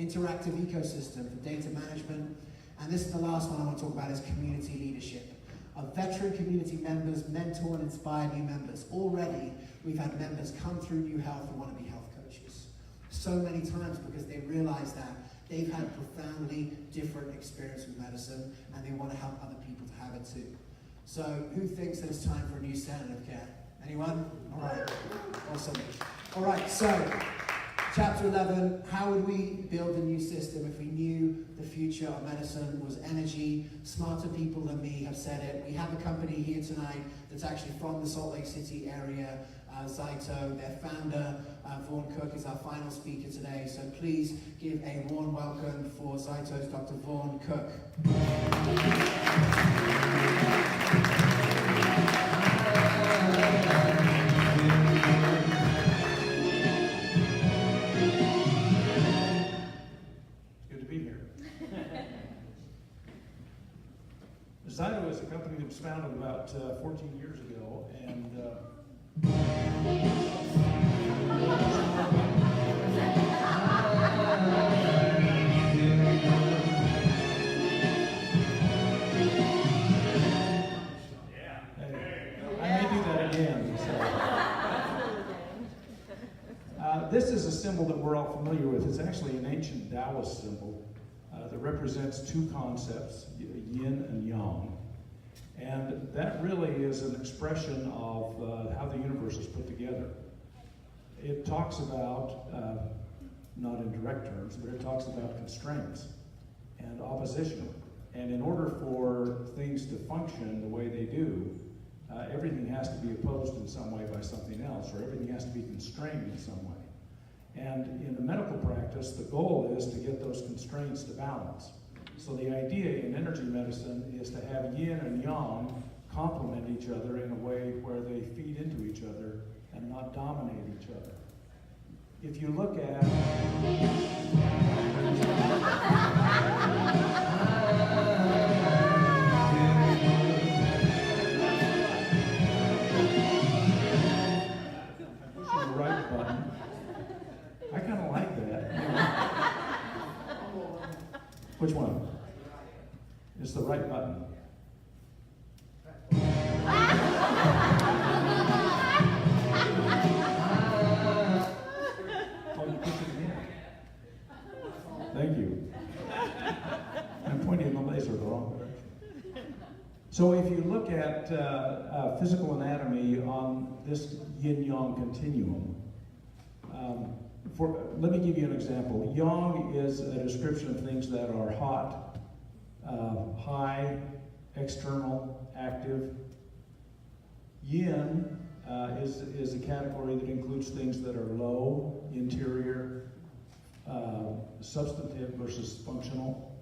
Interactive ecosystem for data management. And this is the last one I want to talk about, is community leadership. Our veteran community members mentor and inspire new members. Already, we've had members come through New Health who want to be health coaches. So many times because they realize that they've had profoundly different experience with medicine and they want to help other people to have it too. So who thinks that it's time for a new standard of care? Anyone? All right, awesome. All right, so chapter 11, how would we build a new system if we knew the future of medicine was energy? Smarter people than me have said it. We have a company here tonight that's actually from the Salt Lake City area, Zyto. Their founder, Vaughn Cook, is our final speaker today. So please give a warm welcome for Zyto's Dr. Vaughn Cook. Zyto is a company that was founded about 14 years ago, and I may do that again. So. This is a symbol that we're all familiar with. It's actually an ancient Taoist symbol that represents two concepts, yin and yang. And that really is an expression of how the universe is put together. It talks about, not in direct terms, but it talks about constraints and opposition. And in order for things to function the way they do, everything has to be opposed in some way by something else, or everything has to be constrained in some way. And in the medical practice, the goal is to get those constraints to balance. So the idea in energy medicine is to have yin and yang complement each other in a way where they feed into each other and not dominate each other. If you look at... I'm pushing the right button. I kind of like that. Which one? It's the right button. Oh, you push it again. Thank you. I'm pointing the laser the wrong direction. So if you look at physical anatomy on this yin-yang continuum, let me give you an example. Yang is a description of things that are hot, high, external, active. Yin is a category that includes things that are low, interior, substantive versus functional,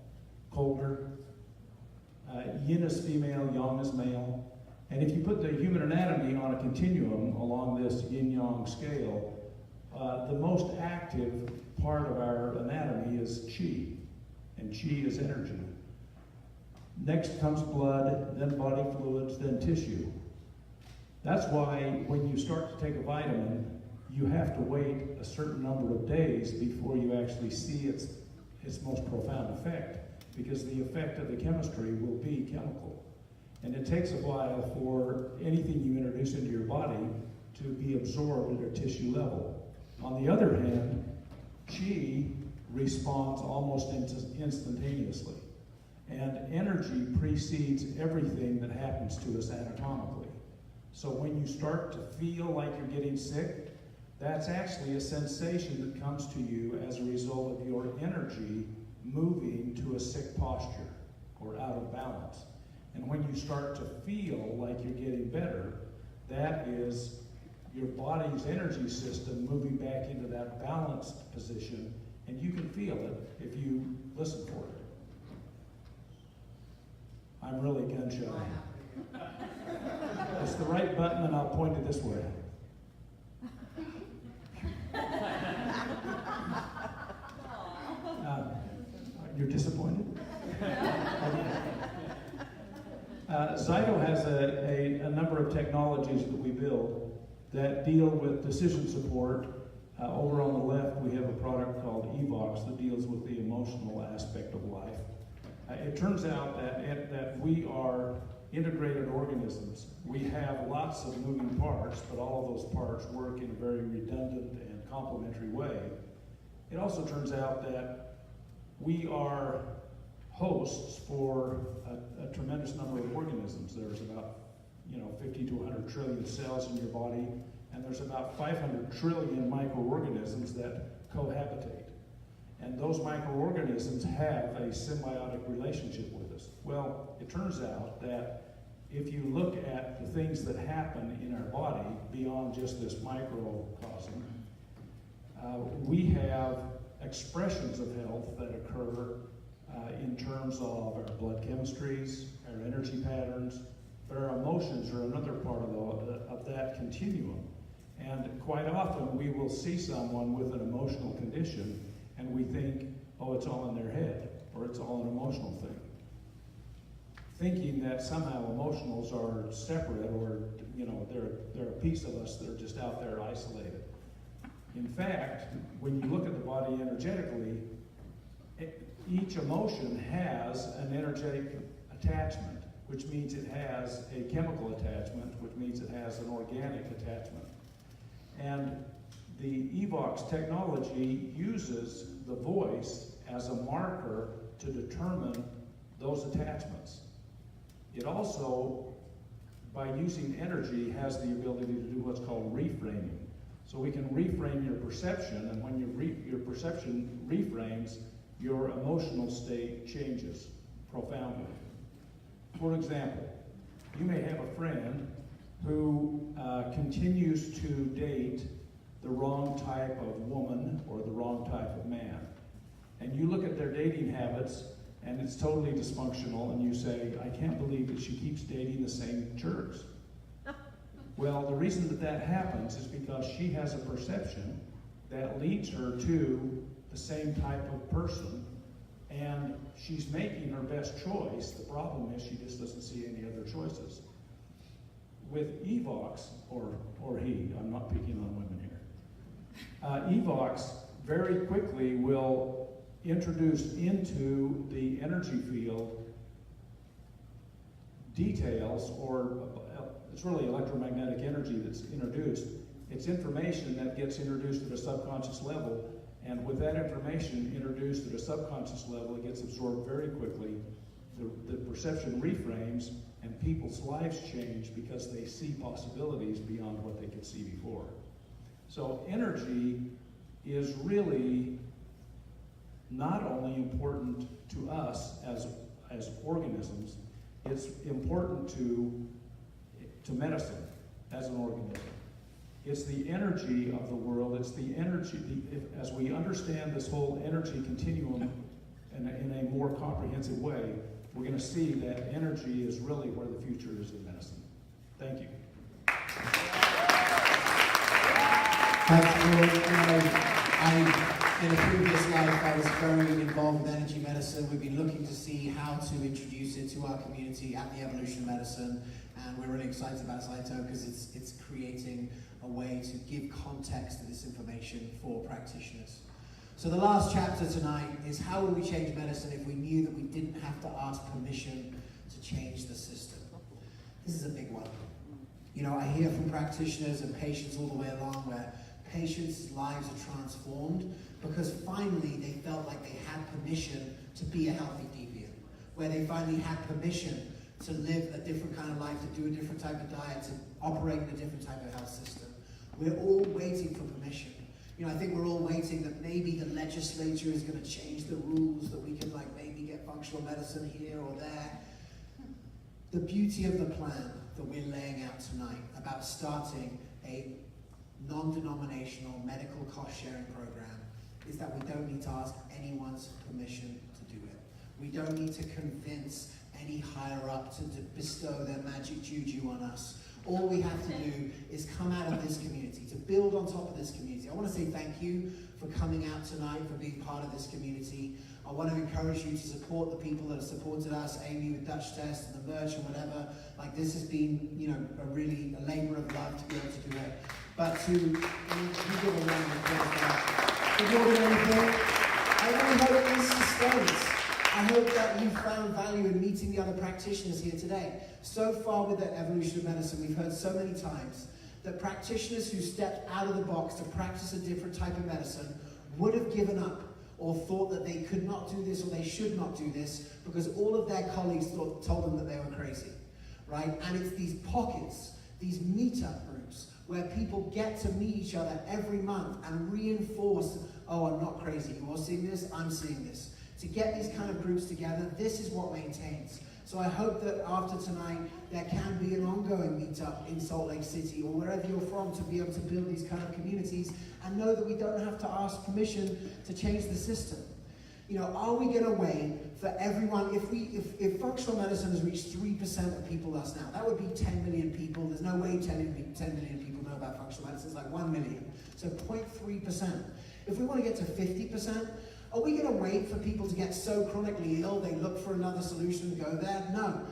colder. Yin is female, yang is male. And if you put the human anatomy on a continuum along this yin-yang scale, the most active part of our anatomy is qi, and qi is energy. Next comes blood, then body fluids, then tissue. That's why when you start to take a vitamin, you have to wait a certain number of days before you actually see its most profound effect, because the effect of the chemistry will be chemical. And it takes a while for anything you introduce into your body to be absorbed at a tissue level. On the other hand, qi responds almost instantaneously. And energy precedes everything that happens to us anatomically. So when you start to feel like you're getting sick, that's actually a sensation that comes to you as a result of your energy moving to a sick posture or out of balance. And when you start to feel like you're getting better, that is your body's energy system moving back into that balanced position, and you can feel it if you listen for it. I'm really gun shy. It's the right button, and I'll point it this way. You're disappointed? Zyto has a number of technologies that we build that deal with decision support. Over on the left, we have a product called Evox that deals with the emotional aspect of life. It turns out that we are integrated organisms. We have lots of moving parts, but all of those parts work in a very redundant and complementary way. It also turns out that we are hosts for a tremendous number of organisms. There's about 50 to 100 trillion cells in your body, and there's about 500 trillion microorganisms that cohabitate. And those microorganisms have a symbiotic relationship with us. Well, it turns out that if you look at the things that happen in our body beyond just this microcosm, we have expressions of health that occur in terms of our blood chemistries, our energy patterns, but our emotions are another part of that continuum. And quite often we will see someone with an emotional condition and we think, oh, it's all in their head, or it's all an emotional thing. Thinking that somehow emotionals are separate, or they're a piece of us that are just out there isolated. In fact, when you look at the body energetically, each emotion has an energetic attachment, which means it has a chemical attachment, which means it has an organic attachment. And the Evox technology uses the voice as a marker to determine those attachments. It also, by using energy, has the ability to do what's called reframing. So we can reframe your perception, and when your perception reframes, your emotional state changes profoundly. For example, you may have a friend who continues to date the wrong type of woman or the wrong type of man. And you look at their dating habits and it's totally dysfunctional, and you say, I can't believe that she keeps dating the same jerks. Well, the reason that happens is because she has a perception that leads her to the same type of person, and she's making her best choice. The problem is she just doesn't see any other choices. With Evox, or he, I'm not picking on women here, Evox very quickly will introduce into the energy field details, or it's really electromagnetic energy that's introduced. It's information that gets introduced at a subconscious level, and with that information introduced at a subconscious level, it gets absorbed very quickly. The perception reframes, and people's lives change because they see possibilities beyond what they could see before. So energy is really not only important to us as organisms, it's important to medicine as an organism. It's the energy of the world. It's the energy, as we understand this whole energy continuum in a more comprehensive way, we're going to see that energy is really where the future is in medicine. Thank you. In a previous life, I was very involved with energy medicine. We've been looking to see how to introduce it to our community at the Evolution of Medicine, and we're really excited about Saito because it's creating a way to give context to this information for practitioners. So the last chapter tonight is how will we change medicine if we knew that we didn't have to ask permission to change the system? This is a big one. You know, I hear from practitioners and patients all the way along where patients' lives are transformed because finally they felt like they had permission to be a healthy deviant, where they finally had permission to live a different kind of life, to do a different type of diet, to operate in a different type of health system. We're all waiting for permission. You know, I think we're all waiting that maybe the legislature is going to change the rules, that we can like maybe get functional medicine here or there. The beauty of the plan that we're laying out tonight about starting a non-denominational medical cost-sharing program is that we don't need to ask anyone's permission to do it. We don't need to convince any higher up to bestow their magic juju on us. All we have to do is come out of this community, to build on top of this community. I want to say thank you for coming out tonight, for being part of this community. I want to encourage you to support the people that have supported us, Amy with Dutch Test and the merch and whatever. Like, this has been, you know, a labor of love to be able to do it. But to give a round of applause for more than anything, I really hope this sustains. I hope that you found value in meeting the other practitioners here today. So far with the Evolution of Medicine, we've heard so many times that practitioners who stepped out of the box to practice a different type of medicine would have given up or thought that they could not do this or they should not do this because all of their colleagues told them that they were crazy, right? And it's these pockets, these meetup groups, where people get to meet each other every month and reinforce, oh, I'm not crazy, you're seeing this, I'm seeing this. To get these kind of groups together, this is what maintains. So I hope that after tonight, there can be an ongoing meetup in Salt Lake City or wherever you're from to be able to build these kind of communities and know that we don't have to ask permission to change the system. You know, are we gonna wait for everyone, if functional medicine has reached 3% of people us now, that would be 10 million people. There's no way 10 million people know about functional medicine. It's like 1 million. So 0.3%. If we wanna get to 50%, are we going to wait for people to get so chronically ill they look for another solution and go there? No.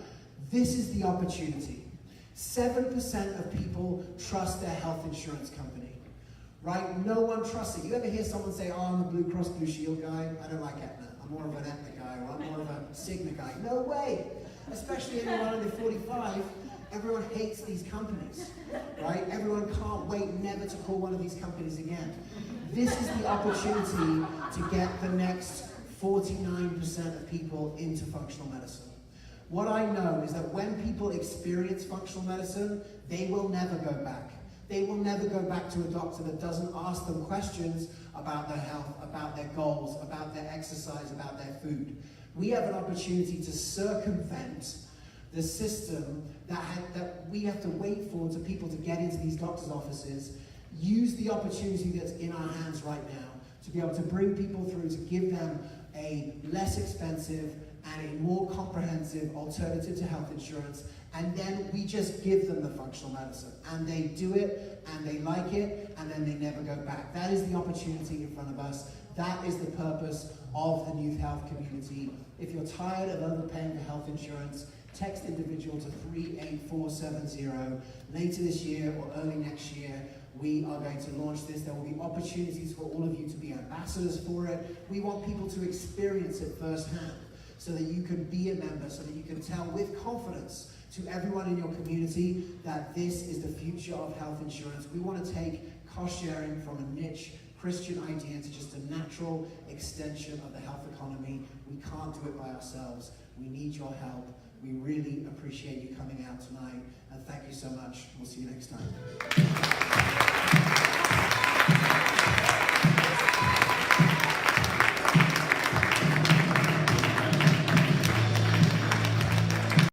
This is the opportunity. 7% of people trust their health insurance company, right? No one trusts it. You ever hear someone say, oh, I'm a Blue Cross Blue Shield guy? I don't like Aetna. I'm more of an Aetna guy, or I'm more of a Cigna guy. No way. Especially anyone under 45. Everyone hates these companies, right? Everyone can't wait never to call one of these companies again. This is the opportunity to get the next 49% of people into functional medicine. What I know is that when people experience functional medicine, they will never go back. They will never go back to a doctor that doesn't ask them questions about their health, about their goals, about their exercise, about their food. We have an opportunity to circumvent the system that we have to wait for people to get into these doctor's offices. Use the opportunity that's in our hands right now to be able to bring people through, to give them a less expensive and a more comprehensive alternative to health insurance, and then we just give them the functional medicine. And they do it, and they like it, and then they never go back. That is the opportunity in front of us. That is the purpose of the Youth Health community. If you're tired of overpaying for health insurance, text individual to 38470. Later this year or early next year, we are going to launch this. There will be opportunities for all of you to be ambassadors for it. We want people to experience it firsthand so that you can be a member, so that you can tell with confidence to everyone in your community that this is the future of health insurance. We want to take cost sharing from a niche Christian idea to just a natural extension of the health economy. We can't do it by ourselves. We need your help. We really appreciate you coming out tonight, and thank you so much. We'll see you next time.